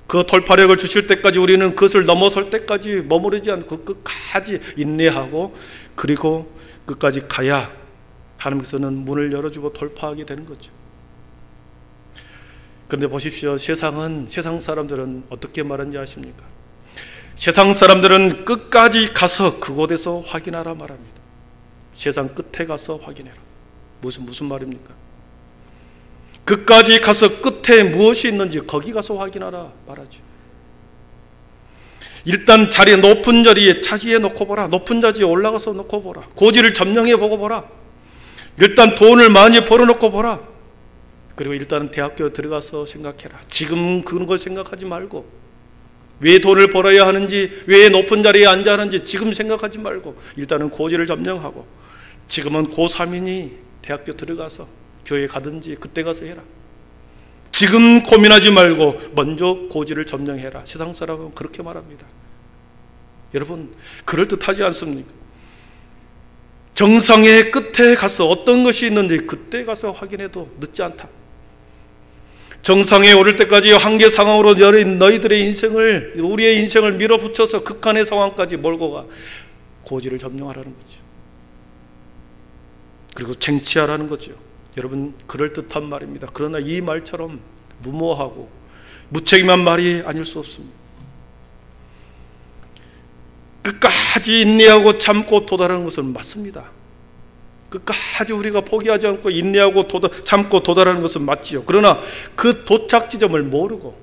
그 돌파력을 주실 때까지 우리는 그것을 넘어설 때까지 머무르지 않고 끝까지 인내하고 그리고 끝까지 가야 하나님께서는 문을 열어주고 돌파하게 되는 거죠. 그런데 보십시오. 세상 사람들은 어떻게 말하는지 아십니까? 세상 사람들은 끝까지 가서 그곳에서 확인하라 말합니다. 세상 끝에 가서 확인해라. 무슨 말입니까? 끝까지 가서 끝에 무엇이 있는지 거기 가서 확인하라 말하죠. 일단 높은 자리에 차지해 놓고 보라. 높은 자리에 올라가서 놓고 보라. 고지를 점령해 보고 보라. 일단 돈을 많이 벌어놓고 보라. 그리고 일단은 대학교 들어가서 생각해라. 지금 그런 걸 생각하지 말고, 왜 돈을 벌어야 하는지, 왜 높은 자리에 앉아야 하는지 지금 생각하지 말고 일단은 고지를 점령하고, 지금은 고3이니 대학교 들어가서 교회 가든지 그때 가서 해라. 지금 고민하지 말고 먼저 고지를 점령해라. 세상 사람은 그렇게 말합니다. 여러분 그럴듯하지 않습니까? 정상의 끝에 가서 어떤 것이 있는지 그때 가서 확인해도 늦지 않다. 정상에 오를 때까지 한계 상황으로 너희들의 인생을, 우리의 인생을 밀어붙여서 극한의 상황까지 몰고 가 고지를 점령하라는 거죠. 그리고 쟁취하라는 거죠. 여러분 그럴듯한 말입니다. 그러나 이 말처럼 무모하고 무책임한 말이 아닐 수 없습니다. 끝까지 인내하고 참고 도달하는 것은 맞습니다. 끝까지 우리가 포기하지 않고 인내하고 참고 도달하는 것은 맞지요. 그러나 그 도착 지점을 모르고,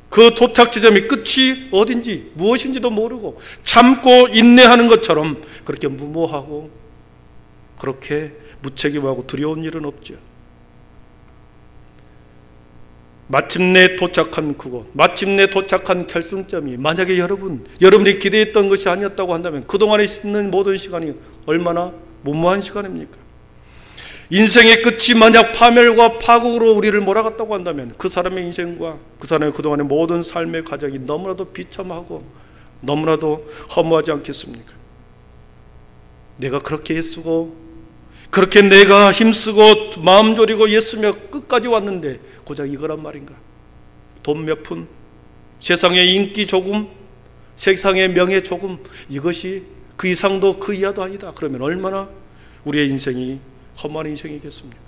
그 도착 지점이 끝이 어딘지 무엇인지도 모르고 참고 인내하는 것처럼 그렇게 무모하고 그렇게 무책임하고 두려운 일은 없죠. 마침내 도착한 그곳, 마침내 도착한 결승점이 만약에 여러분이 기대했던 것이 아니었다고 한다면 그동안에 있는 모든 시간이 얼마나 무모한 시간입니까? 인생의 끝이 만약 파멸과 파국으로 우리를 몰아갔다고 한다면 그 사람의 인생과 그 사람의 그동안의 모든 삶의 과정이 너무나도 비참하고 너무나도 허무하지 않겠습니까? 내가 그렇게 애쓰고 그렇게 내가 힘쓰고 마음 졸이고 애쓰며 끝까지 왔는데 고작 이거란 말인가? 돈 몇 푼, 세상의 인기 조금, 세상의 명예 조금, 이것이 그 이상도 그 이하도 아니다. 그러면 얼마나 우리의 인생이 험한 인생이겠습니까?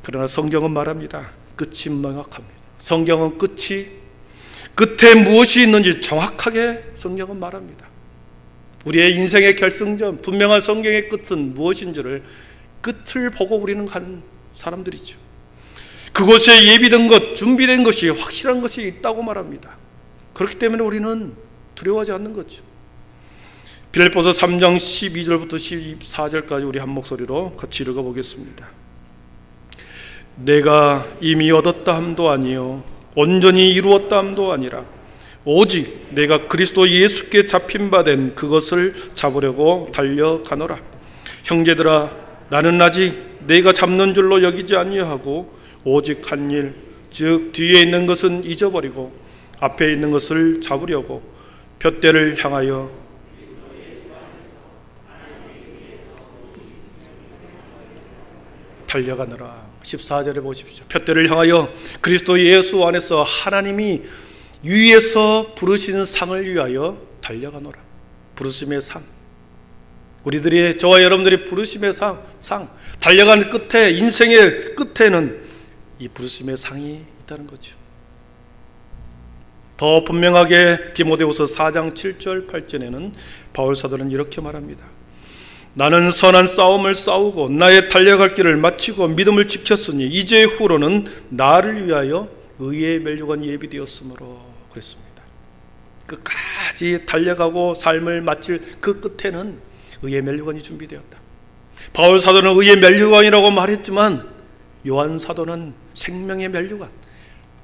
그러나 성경은 말합니다. 끝이 명확합니다. 성경은 끝에 무엇이 있는지 정확하게 성경은 말합니다. 우리의 인생의 결승점, 분명한 성경의 끝은 무엇인지를 끝을 보고 우리는 가는 사람들이죠. 그곳에 예비된 것, 준비된 것이 확실한 것이 있다고 말합니다. 그렇기 때문에 우리는 두려워하지 않는 거죠. 빌립보서 3장 12절부터 14절까지 우리 한 목소리로 같이 읽어보겠습니다. 내가 이미 얻었다 함도 아니요 온전히 이루었다 함도 아니라 오직 내가 그리스도 예수께 잡힌 바 된 그것을 잡으려고 달려가노라. 형제들아, 나는 아직 내가 잡는 줄로 여기지 아니하고 오직 한 일, 즉 뒤에 있는 것은 잊어버리고 앞에 있는 것을 잡으려고 둯대를 향하여 달려가느라. 14절에 보십시오. 푯대를 향하여 그리스도 예수 안에서 하나님이 위에서 부르신 상을 위하여 달려가노라. 부르심의 상. 우리들이, 저와 여러분들이 부르심의 상, 달려가는 끝에, 인생의 끝에는 이 부르심의 상이 있다는 거죠. 더 분명하게 디모데후서 4장 7절 8절에는 바울 사도는 이렇게 말합니다. 나는 선한 싸움을 싸우고 나의 달려갈 길을 마치고 믿음을 지켰으니 이제 후로는 나를 위하여 의의 면류관이 예비되었으므로 그랬습니다. 끝까지 달려가고 삶을 마칠 그 끝에는 의의 면류관이 준비되었다. 바울 사도는 의의 면류관이라고 말했지만 요한 사도는 생명의 면류관,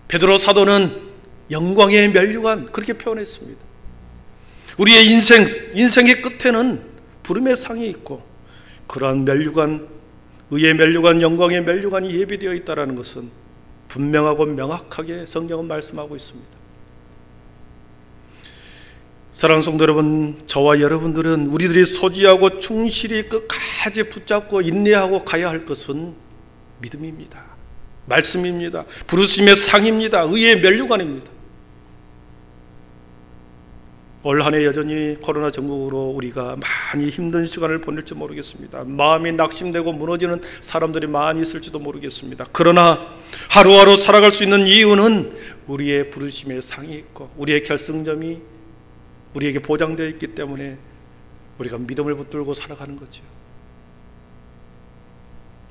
베드로 사도는 영광의 면류관, 그렇게 표현했습니다. 우리의 인생의 끝에는 부름의 상이 있고 그러한 면류관, 의의 면류관, 영광의 면류관이 예비되어 있다는 것은 분명하고 명확하게 성경은 말씀하고 있습니다. 사랑하는 성도 여러분, 저와 여러분들은 우리들이 소지하고 충실히 끝까지 붙잡고 인내하고 가야 할 것은 믿음입니다. 말씀입니다. 부르심의 상입니다. 의의 면류관입니다. 올 한 해 여전히 코로나 전국으로 우리가 많이 힘든 시간을 보낼지 모르겠습니다. 마음이 낙심되고 무너지는 사람들이 많이 있을지도 모르겠습니다. 그러나 하루하루 살아갈 수 있는 이유는 우리의 부르심의 상이 있고 우리의 결승점이 우리에게 보장되어 있기 때문에 우리가 믿음을 붙들고 살아가는 거죠.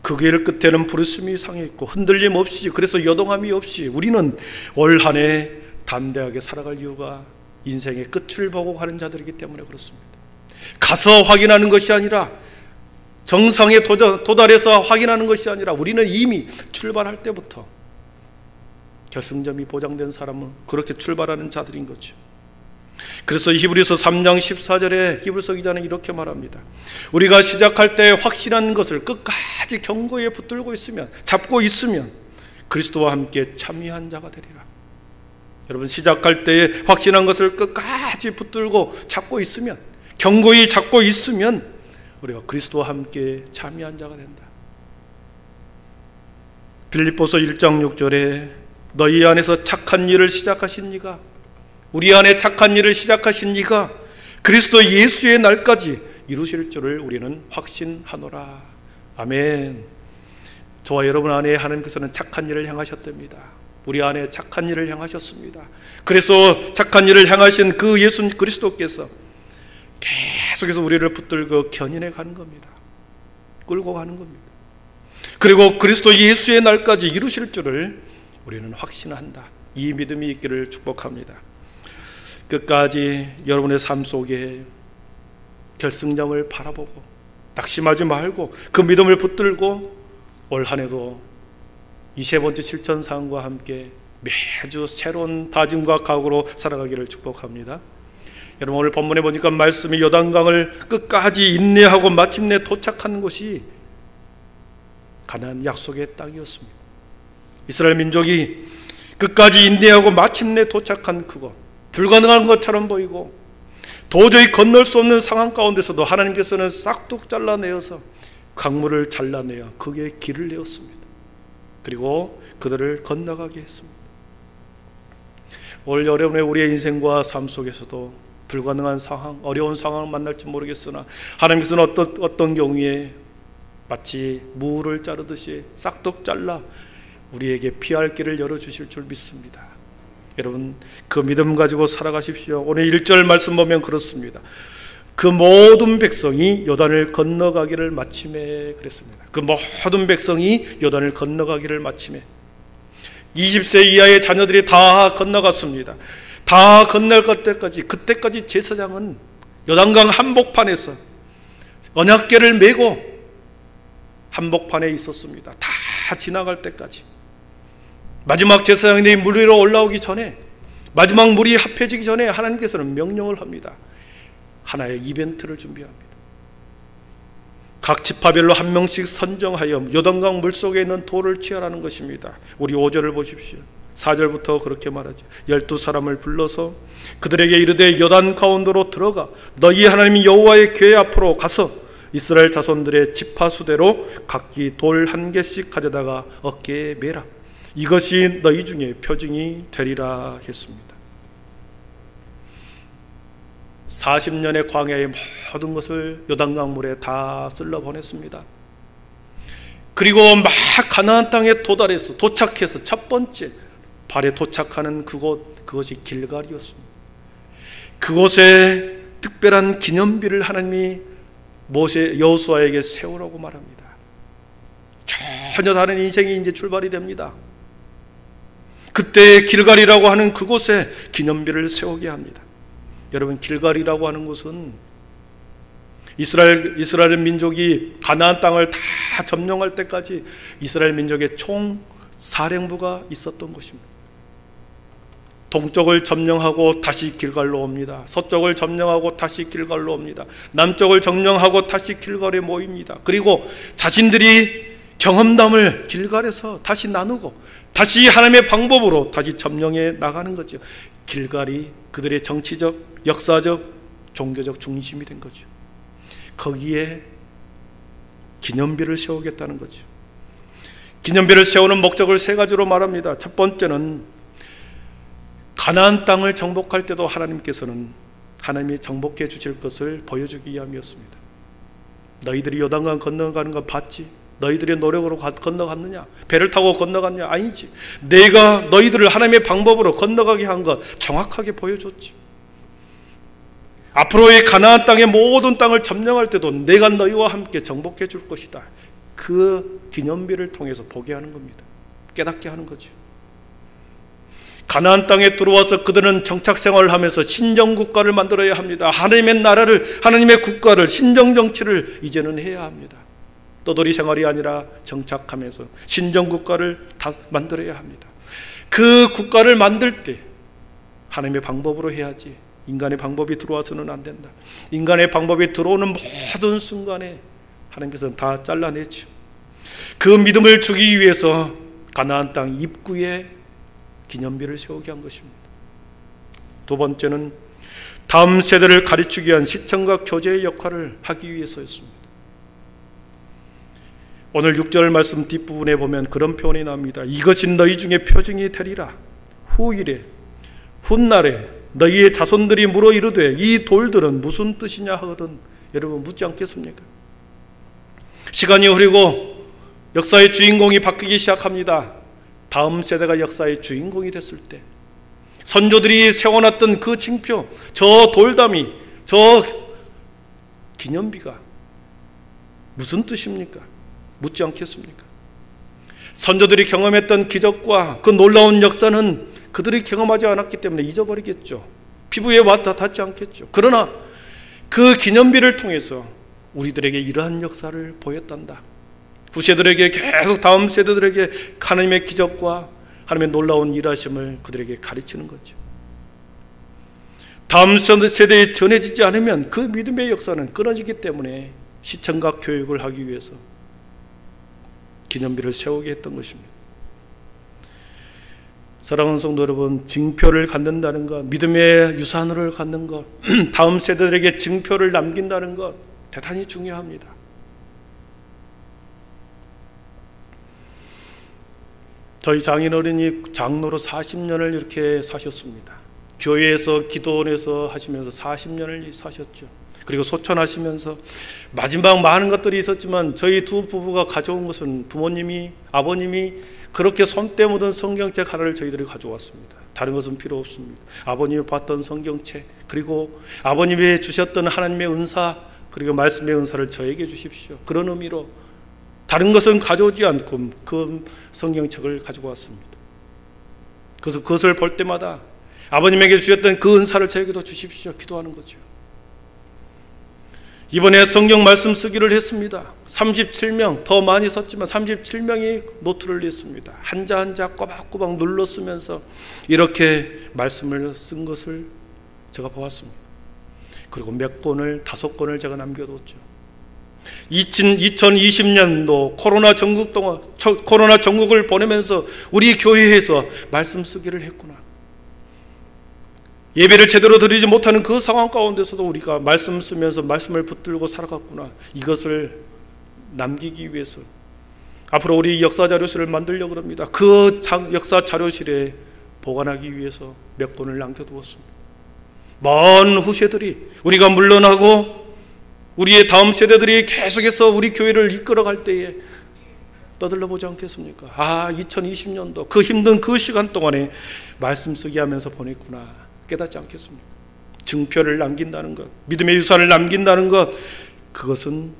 그 길 끝에는 부르심이 상해 있고 흔들림 없이, 그래서 요동함이 없이 우리는 올 한 해 담대하게 살아갈 이유가 인생의 끝을 보고 가는 자들이기 때문에 그렇습니다. 가서 확인하는 것이 아니라, 정상에 도달해서 확인하는 것이 아니라 우리는 이미 출발할 때부터 결승점이 보장된 사람은 그렇게 출발하는 자들인 거죠. 그래서 히브리서 3장 14절에 히브리서 기자는 이렇게 말합니다. 우리가 시작할 때 확신한 것을 끝까지 견고히 붙들고 있으면, 잡고 있으면 그리스도와 함께 참여한 자가 되리라. 여러분, 시작할 때에 확신한 것을 끝까지 붙들고 잡고 있으면, 견고히 잡고 있으면 우리가 그리스도와 함께 참여한 자가 된다. 빌립보서 1장 6절에 너희 안에서 착한 일을 시작하신 이가, 우리 안에 착한 일을 시작하신 이가 그리스도 예수의 날까지 이루실 줄을 우리는 확신하노라. 아멘. 저와 여러분 안에 하나님께서는 착한 일을 향하셨답니다. 우리 안에 착한 일을 향하셨습니다. 그래서 착한 일을 향하신 그 예수 그리스도께서 계속해서 우리를 붙들고 견인해 가는 겁니다. 끌고 가는 겁니다. 그리고 그리스도 예수의 날까지 이루실 줄을 우리는 확신한다. 이 믿음이 있기를 축복합니다. 끝까지 여러분의 삶 속에 결승점을 바라보고 낙심하지 말고 그 믿음을 붙들고 올 한 해도 20번째 실천사항과 함께 매주 새로운 다짐과 각오로 살아가기를 축복합니다. 여러분, 오늘 본문에 보니까 말씀이 요단강을 끝까지 인내하고 마침내 도착한 곳이 가나안 약속의 땅이었습니다. 이스라엘 민족이 끝까지 인내하고 마침내 도착한 그곳, 불가능한 것처럼 보이고 도저히 건널 수 없는 상황 가운데서도 하나님께서는 싹둑 잘라내어서 강물을 잘라내어 그게 길을 내었습니다. 그리고 그들을 건너가게 했습니다. 올 여름에 우리의 인생과 삶 속에서도 불가능한 상황, 어려운 상황을 만날지 모르겠으나 하나님께서는 어떤 경우에 마치 무를 자르듯이 싹둑 잘라 우리에게 피할 길을 열어주실 줄 믿습니다. 여러분, 그 믿음 가지고 살아가십시오. 오늘 1절 말씀 보면 그렇습니다. 그 모든 백성이 요단을 건너가기를 마침에 그랬습니다. 그 모든 백성이 요단을 건너가기를 마침에 20세 이하의 자녀들이 다 건너갔습니다. 다 건널 때까지, 그때까지 제사장은 요단강 한복판에서 언약궤를 메고 한복판에 있었습니다. 다 지나갈 때까지. 마지막 제사장이 물 위로 올라오기 전에, 마지막 물이 합해지기 전에 하나님께서는 명령을 합니다. 하나의 이벤트를 준비합니다. 각 지파별로 한 명씩 선정하여 요단강 물속에 있는 돌을 취하라는 것입니다. 우리 5절을 보십시오. 4절부터 그렇게 말하죠. 12사람을 불러서 그들에게 이르되 요단 가운데로 들어가 너희 하나님 여호와의 궤 앞으로 가서 이스라엘 자손들의 지파 수대로 각기 돌 한 개씩 가져다가 어깨에 매라. 이것이 너희 중에 표징이 되리라 했습니다. 40년의 광야의 모든 것을 요단강물에 다 쓸러 보냈습니다. 그리고 막 가나안 땅에 도착해서 첫 번째 발에 도착하는 그것이 길갈이었습니다. 그곳에 특별한 기념비를 하나님이 여호수아에게 세우라고 말합니다. 전혀 다른 인생이 이제 출발이 됩니다. 그때 길갈이라고 하는 그곳에 기념비를 세우게 합니다. 여러분, 길갈이라고 하는 곳은 이스라엘 민족이 가나안 땅을 다 점령할 때까지 이스라엘 민족의 총 사령부가 있었던 곳입니다. 동쪽을 점령하고 다시 길갈로 옵니다. 서쪽을 점령하고 다시 길갈로 옵니다. 남쪽을 점령하고 다시 길갈에 모입니다. 그리고 자신들이 경험담을 길갈에서 다시 나누고 다시 하나님의 방법으로 다시 점령해 나가는 거죠. 길갈이 그들의 정치적, 역사적, 종교적 중심이 된 거죠. 거기에 기념비를 세우겠다는 거죠. 기념비를 세우는 목적을 세 가지로 말합니다. 첫 번째는 가나안 땅을 정복할 때도 하나님께서는 하나님이 정복해 주실 것을 보여주기 위함이었습니다. 너희들이 요단강 건너가는 거 봤지? 너희들의 노력으로 건너갔느냐? 배를 타고 건너갔냐? 아니지. 내가 너희들을 하나님의 방법으로 건너가게 한 것 정확하게 보여줬지. 앞으로의 가나안 땅의 모든 땅을 점령할 때도 내가 너희와 함께 정복해 줄 것이다. 그 기념비를 통해서 보게 하는 겁니다. 깨닫게 하는 거죠. 가나안 땅에 들어와서 그들은 정착생활을 하면서 신정국가를 만들어야 합니다. 하나님의 나라를, 하나님의 국가를, 신정정치를 이제는 해야 합니다. 떠돌이 생활이 아니라 정착하면서 신정국가를 다 만들어야 합니다. 그 국가를 만들 때 하나님의 방법으로 해야지 인간의 방법이 들어와서는 안 된다. 인간의 방법이 들어오는 모든 순간에 하나님께서는 다 잘라내죠. 그 믿음을 주기 위해서 가나안 땅 입구에 기념비를 세우게 한 것입니다. 두 번째는 다음 세대를 가르치기 위한 시청과 교제의 역할을 하기 위해서였습니다. 오늘 6절 말씀 뒷부분에 보면 그런 표현이 나옵니다. 이것이 너희 중에 표징이 되리라. 후일에 훗날에 너희의 자손들이 물어 이르되 이 돌들은 무슨 뜻이냐 하거든 여러분 묻지 않겠습니까? 시간이 흐르고 역사의 주인공이 바뀌기 시작합니다. 다음 세대가 역사의 주인공이 됐을 때 선조들이 세워놨던 그 징표, 저 돌담이, 저 기념비가 무슨 뜻입니까? 묻지 않겠습니까? 선조들이 경험했던 기적과 그 놀라운 역사는 그들이 경험하지 않았기 때문에 잊어버리겠죠. 피부에 와닿 닿지 않겠죠. 그러나 그 기념비를 통해서 우리들에게 이러한 역사를 보였단다. 후세들에게 계속 다음 세대들에게 하나님의 기적과 하나님의 놀라운 일하심을 그들에게 가르치는 거죠. 다음 세대에 전해지지 않으면 그 믿음의 역사는 끊어지기 때문에 시청각 교육을 하기 위해서 기념비를 세우게 했던 것입니다. 사랑하는 성도 여러분, 징표를 갖는다는 것, 믿음의 유산을 갖는 것, 다음 세대들에게 징표를 남긴다는 것 대단히 중요합니다. 저희 장인어른이 장로로 40년을 이렇게 사셨습니다. 교회에서 기도원에서 하시면서 40년을 사셨죠. 그리고 소천하시면서 마지막 많은 것들이 있었지만 저희 두 부부가 가져온 것은 부모님이, 아버님이 그렇게 손때 묻은 성경책 하나를 저희들이 가져왔습니다. 다른 것은 필요 없습니다. 아버님이 봤던 성경책, 그리고 아버님이 주셨던 하나님의 은사, 그리고 말씀의 은사를 저에게 주십시오. 그런 의미로 다른 것은 가져오지 않고 그 성경책을 가지고 왔습니다. 그래서 그것을 볼 때마다 아버님에게 주셨던 그 은사를 저에게도 주십시오. 기도하는 거죠. 이번에 성경 말씀 쓰기를 했습니다. 37명, 더 많이 썼지만 37명이 노트를 냈습니다. 한자 한자 꼬박꼬박 눌러 쓰면서 이렇게 말씀을 쓴 것을 제가 보았습니다. 그리고 몇 권을, 5권을 제가 남겨뒀죠. 2020년도 코로나 전국을 보내면서 우리 교회에서 말씀 쓰기를 했구나. 예배를 제대로 드리지 못하는 그 상황 가운데서도 우리가 말씀 쓰면서 말씀을 붙들고 살아갔구나. 이것을 남기기 위해서 앞으로 우리 역사 자료실을 만들려고 합니다. 그 역사 자료실에 보관하기 위해서 몇 권을 남겨두었습니다. 먼 후세들이, 우리가 물러나고 우리의 다음 세대들이 계속해서 우리 교회를 이끌어갈 때에 떠들러 보지 않겠습니까? 2020년도 그 힘든 그 시간 동안에 말씀 쓰기 하면서 보냈구나 깨닫지 않겠습니까? 증표를 남긴다는 것, 믿음의 유산을 남긴다는 것, 그것은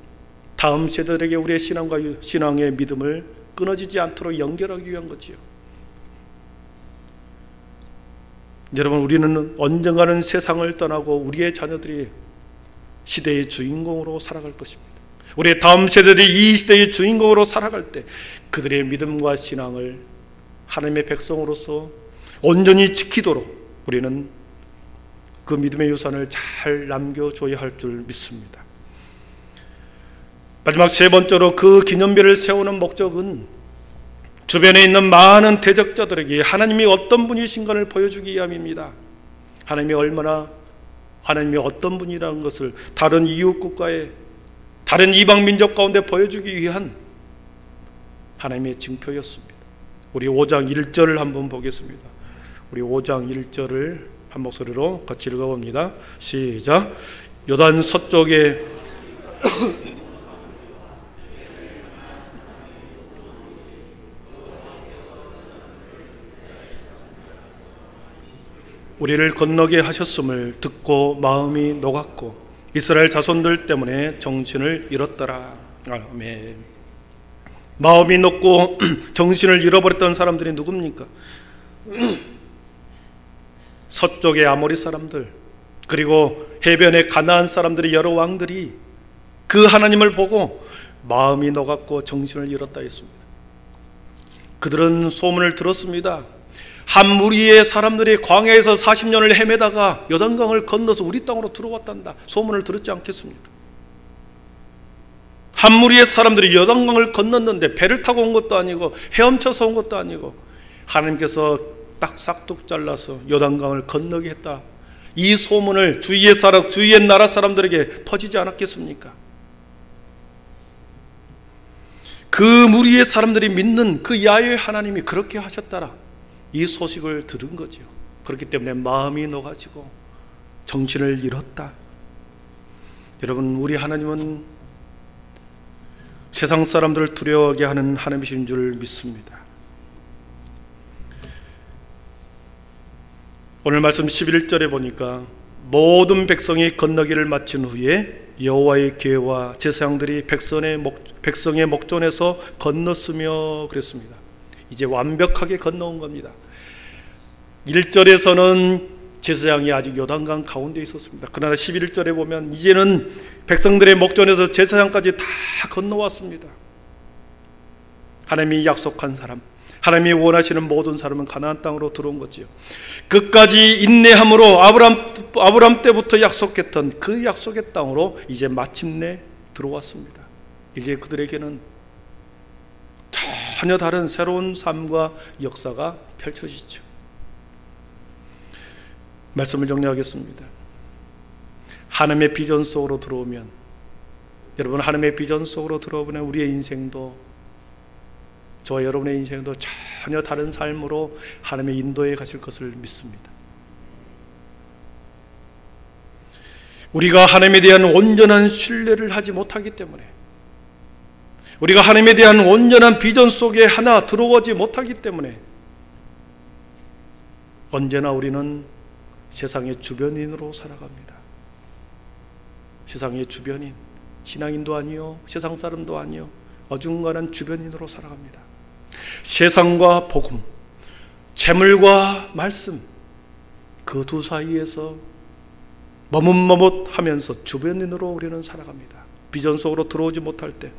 다음 세대들에게 우리의 신앙과 신앙의 믿음을 끊어지지 않도록 연결하기 위한 거지요. 여러분, 우리는 언젠가는 세상을 떠나고 우리의 자녀들이 시대의 주인공으로 살아갈 것입니다. 우리의 다음 세대들이 이 시대의 주인공으로 살아갈 때 그들의 믿음과 신앙을 하나님의 백성으로서 온전히 지키도록 우리는 그 믿음의 유산을 잘 남겨줘야 할 줄 믿습니다. 마지막 세 번째로 그 기념비를 세우는 목적은 주변에 있는 많은 대적자들에게 하나님이 어떤 분이신가를 보여주기 위함입니다. 하나님이 어떤 분이라는 것을 다른 이웃 국가에, 다른 이방 민족 가운데 보여주기 위한 하나님의 징표였습니다. 우리 5장 1절을 한번 보겠습니다. 우리 5장 1절을 한 목소리로 같이 읽어봅니다. 시작. 요단 서쪽에 우리를 건너게 하셨음을 듣고 마음이 녹았고 이스라엘 자손들 때문에 정신을 잃었더라. 아멘. 마음이 녹고 정신을 잃어버렸던 사람들이 누굽니까? 서쪽의 아모리 사람들, 그리고 해변의 가나안 사람들의 여러 왕들이 그 하나님을 보고 마음이 녹았고 정신을 잃었다 했습니다. 그들은 소문을 들었습니다. 한 무리의 사람들이 광야에서 40년을 헤매다가 요단강을 건너서 우리 땅으로 들어왔단다. 소문을 들었지 않겠습니까? 한 무리의 사람들이 요단강을 건넜는데 배를 타고 온 것도 아니고 헤엄쳐서 온 것도 아니고 하나님께서 딱 싹둑 잘라서 요단강을 건너게 했다. 이 소문을 주위의 나라 사람들에게 퍼지지 않았겠습니까? 그 무리의 사람들이 믿는 그 야훼 하나님이 그렇게 하셨다라. 이 소식을 들은 거죠. 그렇기 때문에 마음이 녹아지고 정신을 잃었다. 여러분, 우리 하나님은 세상 사람들을 두려워하게 하는 하나님이신 줄 믿습니다. 오늘 말씀 11절에 보니까 모든 백성이 건너기를 마친 후에 여호와의궤와 제사장들이 백성의 목전에서 건넜으며 그랬습니다. 이제 완벽하게 건너온 겁니다. 1절에서는 제사장이 아직 요단강 가운데 있었습니다. 그러나 11절에 보면 이제는 백성들의 목전에서 제사장까지 다 건너왔습니다. 하나님이 약속한 사람, 하나님이 원하시는 모든 사람은 가나안 땅으로 들어온 거지요. 끝까지 인내함으로 아브라함 때부터 약속했던 그 약속의 땅으로 이제 마침내 들어왔습니다. 이제 그들에게는 전혀 다른 새로운 삶과 역사가 펼쳐지죠. 말씀을 정리하겠습니다. 하나님의 비전 속으로 들어오면, 여러분, 하나님의 비전 속으로 들어오면 우리의 인생도, 저와 여러분의 인생도 전혀 다른 삶으로 하나님의 인도에 가실 것을 믿습니다. 우리가 하나님에 대한 온전한 신뢰를 하지 못하기 때문에, 우리가 하나님에 대한 온전한 비전 속에 하나 들어오지 못하기 때문에 언제나 우리는 세상의 주변인으로 살아갑니다. 세상의 주변인, 신앙인도 아니요, 세상 사람도 아니요, 어중간한 주변인으로 살아갑니다. 세상과 복음, 재물과 말씀, 그 두 사이에서 머뭇머뭇하면서 주변인으로 우리는 살아갑니다. 비전 속으로 들어오지 못할 때,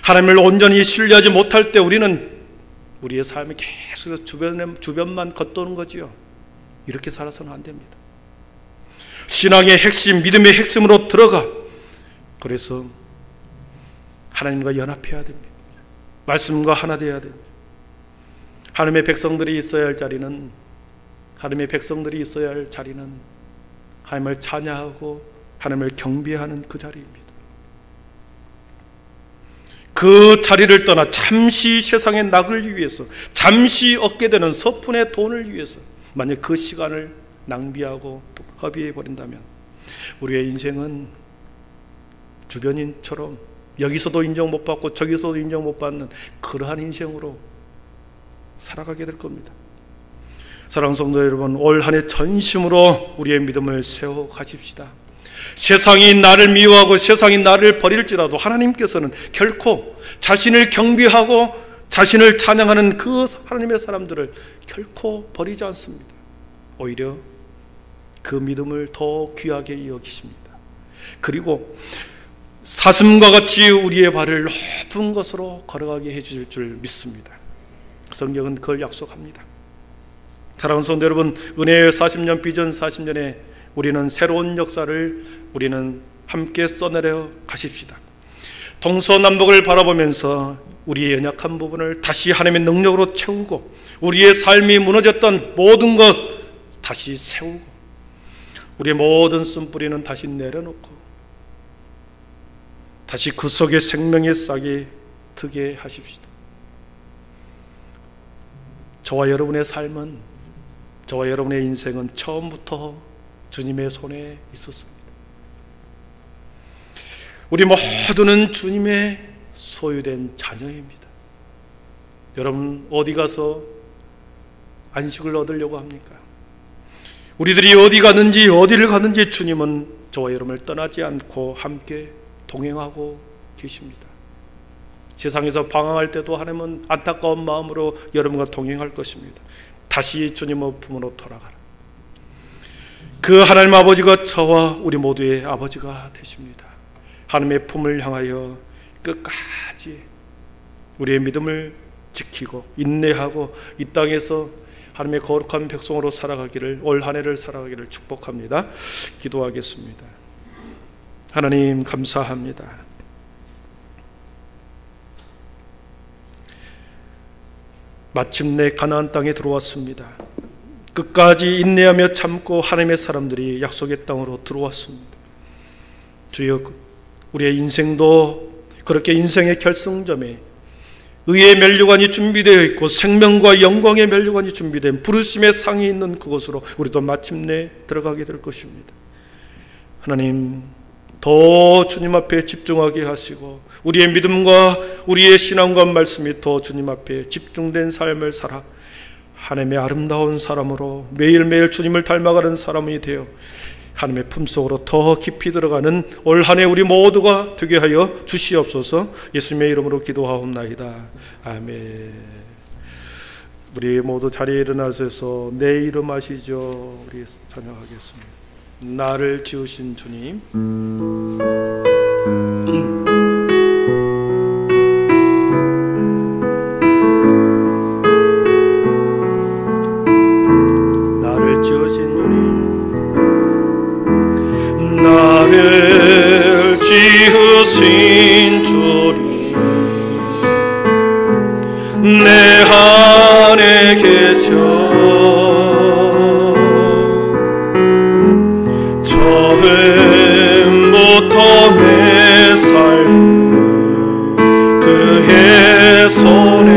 하나님을 온전히 신뢰하지 못할 때 우리는 우리의 삶이 계속 주변만 겉도는 거지요. 이렇게 살아서는 안 됩니다. 신앙의 핵심, 믿음의 핵심으로 들어가, 그래서 하나님과 연합해야 됩니다. 말씀과 하나 되어야 됩니다. 하나님의 백성들이 있어야 할 자리는 하나님의 백성들이 있어야 할 자리는 하나님을 찬양하고 하나님을 경배하는 그 자리입니다. 그 자리를 떠나 잠시 세상의 낙을 위해서, 잠시 얻게 되는 서푼의 돈을 위해서 만약 그 시간을 낭비하고 허비해 버린다면 우리의 인생은 주변인처럼 여기서도 인정 못 받고 저기서도 인정 못 받는 그러한 인생으로 살아가게 될 겁니다. 사랑하는 성도 여러분, 올 한 해 전심으로 우리의 믿음을 세워 가십시다. 세상이 나를 미워하고 세상이 나를 버릴지라도 하나님께서는 결코 자신을 경배하고 자신을 찬양하는 그 하나님의 사람들을 결코 버리지 않습니다. 오히려 그 믿음을 더 귀하게 여기십니다. 그리고 사슴과 같이 우리의 발을 높은 것으로 걸어가게 해주실 줄 믿습니다. 성경은 그걸 약속합니다. 사랑하는 성도 여러분, 은혜의 40년, 비전 40년에 우리는 새로운 역사를 우리는 함께 써내려 가십시다. 동서남북을 바라보면서 우리의 연약한 부분을 다시 하나님의 능력으로 채우고 우리의 삶이 무너졌던 모든 것 다시 세우고 우리의 모든 쓴뿌리는 다시 내려놓고 다시 그 속에 생명의 싹이 트게 하십시다. 저와 여러분의 삶은, 저와 여러분의 인생은 처음부터 주님의 손에 있었습니다. 우리 모두는 주님의 소유된 자녀입니다. 여러분 어디 가서 안식을 얻으려고 합니까? 우리들이 어디 가는지 어디를 가는지 주님은 저와 여러분을 떠나지 않고 함께 동행하고 계십니다. 세상에서 방황할 때도 하나님은 안타까운 마음으로 여러분과 동행할 것입니다. 다시 주님의 품으로 돌아가라. 그 하나님 아버지가 저와 우리 모두의 아버지가 되십니다. 하나님의 품을 향하여 끝까지 우리의 믿음을 지키고 인내하고 이 땅에서 하나님의 거룩한 백성으로 살아가기를, 올 한 해를 살아가기를 축복합니다. 기도하겠습니다. 하나님 감사합니다. 마침내 가나안 땅에 들어왔습니다. 끝까지 인내하며 참고 하나님의 사람들이 약속의 땅으로 들어왔습니다. 주여, 우리의 인생도 그렇게 인생의 결승점에 의의 면류관이 준비되어 있고 생명과 영광의 면류관이 준비된 부르심의 상이 있는 그곳으로 우리도 마침내 들어가게 될 것입니다. 하나님, 더 주님 앞에 집중하게 하시고 우리의 믿음과 우리의 신앙과 말씀이 더 주님 앞에 집중된 삶을 살아 하나님의 아름다운 사람으로 매일매일 주님을 닮아가는 사람이 되어 하나님의 품속으로 더 깊이 들어가는 올 한 해 우리 모두가 되게 하여 주시옵소서. 예수님의 이름으로 기도하옵나이다. 아멘. 우리 모두 자리에 일어나셔서 내 이름 아시죠? 우리 찬양하겠습니다. 나를 지으신 주님, 나를 지으신 주님, 나를 지으신 주님, 내 안에 계셔 처음부터 내 삶 그의 손에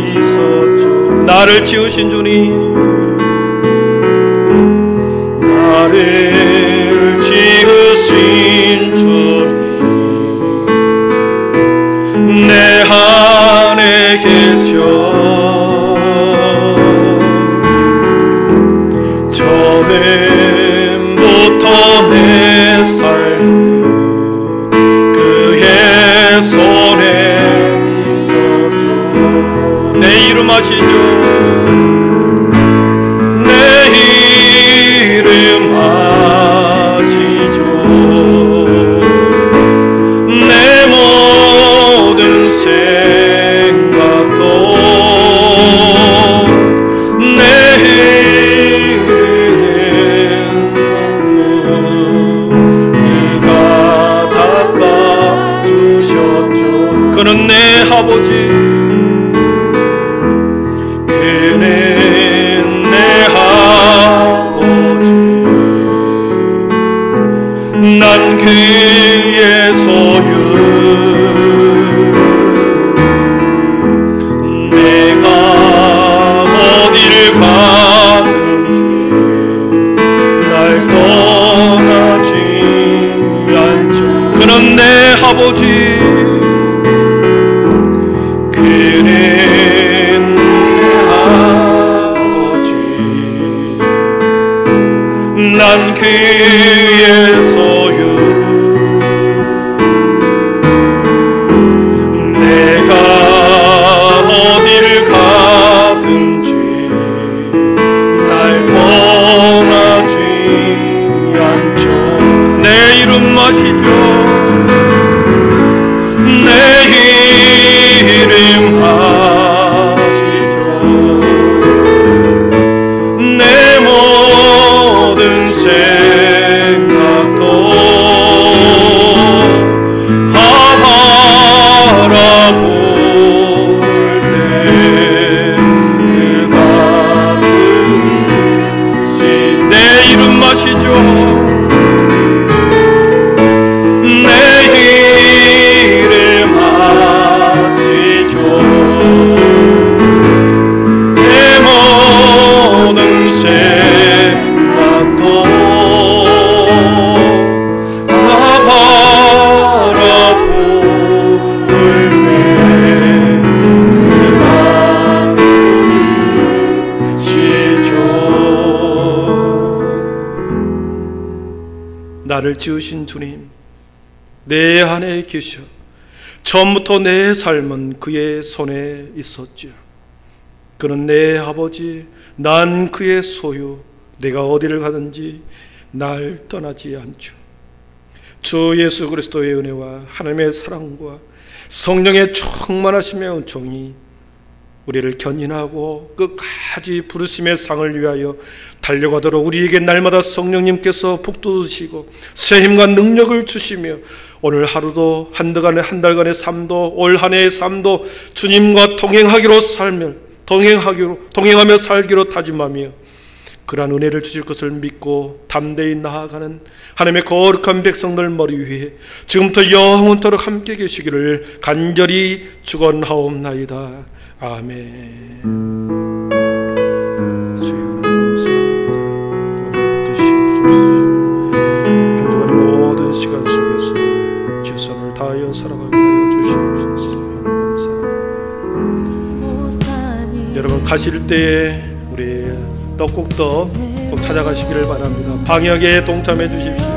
있었죠. 나를 지으신 주님, 나를 지으신 주님, 내 안에 계셔 처음부터 내 삶 그의 손에 있었죠. 내 이름 아시죠? 내 이름 아시죠? 내 모든 생각도 내 그는 내 아버지, 그는 내 아버지. 그는 아버지 난 그의 소유 내가 어디를 가든지 날 떠나지 않죠. 내 이름 마시죠. 내 이름 마시죠. 내 모든 생각도 바라볼 때 그가 내 이름 마시죠. 나를 지으신 주님, 내 안에 계셔 처음부터 내 삶은 그의 손에 있었지요. 그는 내 아버지, 난 그의 소유, 내가 어디를 가든지 날 떠나지 않죠. 주 예수 그리스도의 은혜와 하나님의 사랑과 성령의 충만하심의 은총이 우리를 견인하고 끝까지 부르심의 상을 위하여 달려가도록 우리에게 날마다 성령님께서 북돋으시고 새 힘과 능력을 주시며 오늘 하루도 한 달간의 삶도 올 한 해의 삶도 주님과 동행하며 살기로 다짐하며 그러한 은혜를 주실 것을 믿고 담대히 나아가는 하나님의 거룩한 백성들 머리 위에 지금부터 영원토록 함께 계시기를 간절히 축원하옵나이다. 아멘. 주여 감사합니다. 오늘 주시옵소서. 한 주간의 모든 시간 속에서 최선을 다하여 살아가게 하여 주시옵소서. 감사합니다. 여러분 가실 때에 우리 떡국도 꼭 찾아가시기를 바랍니다. 방역에 동참해 주십시오.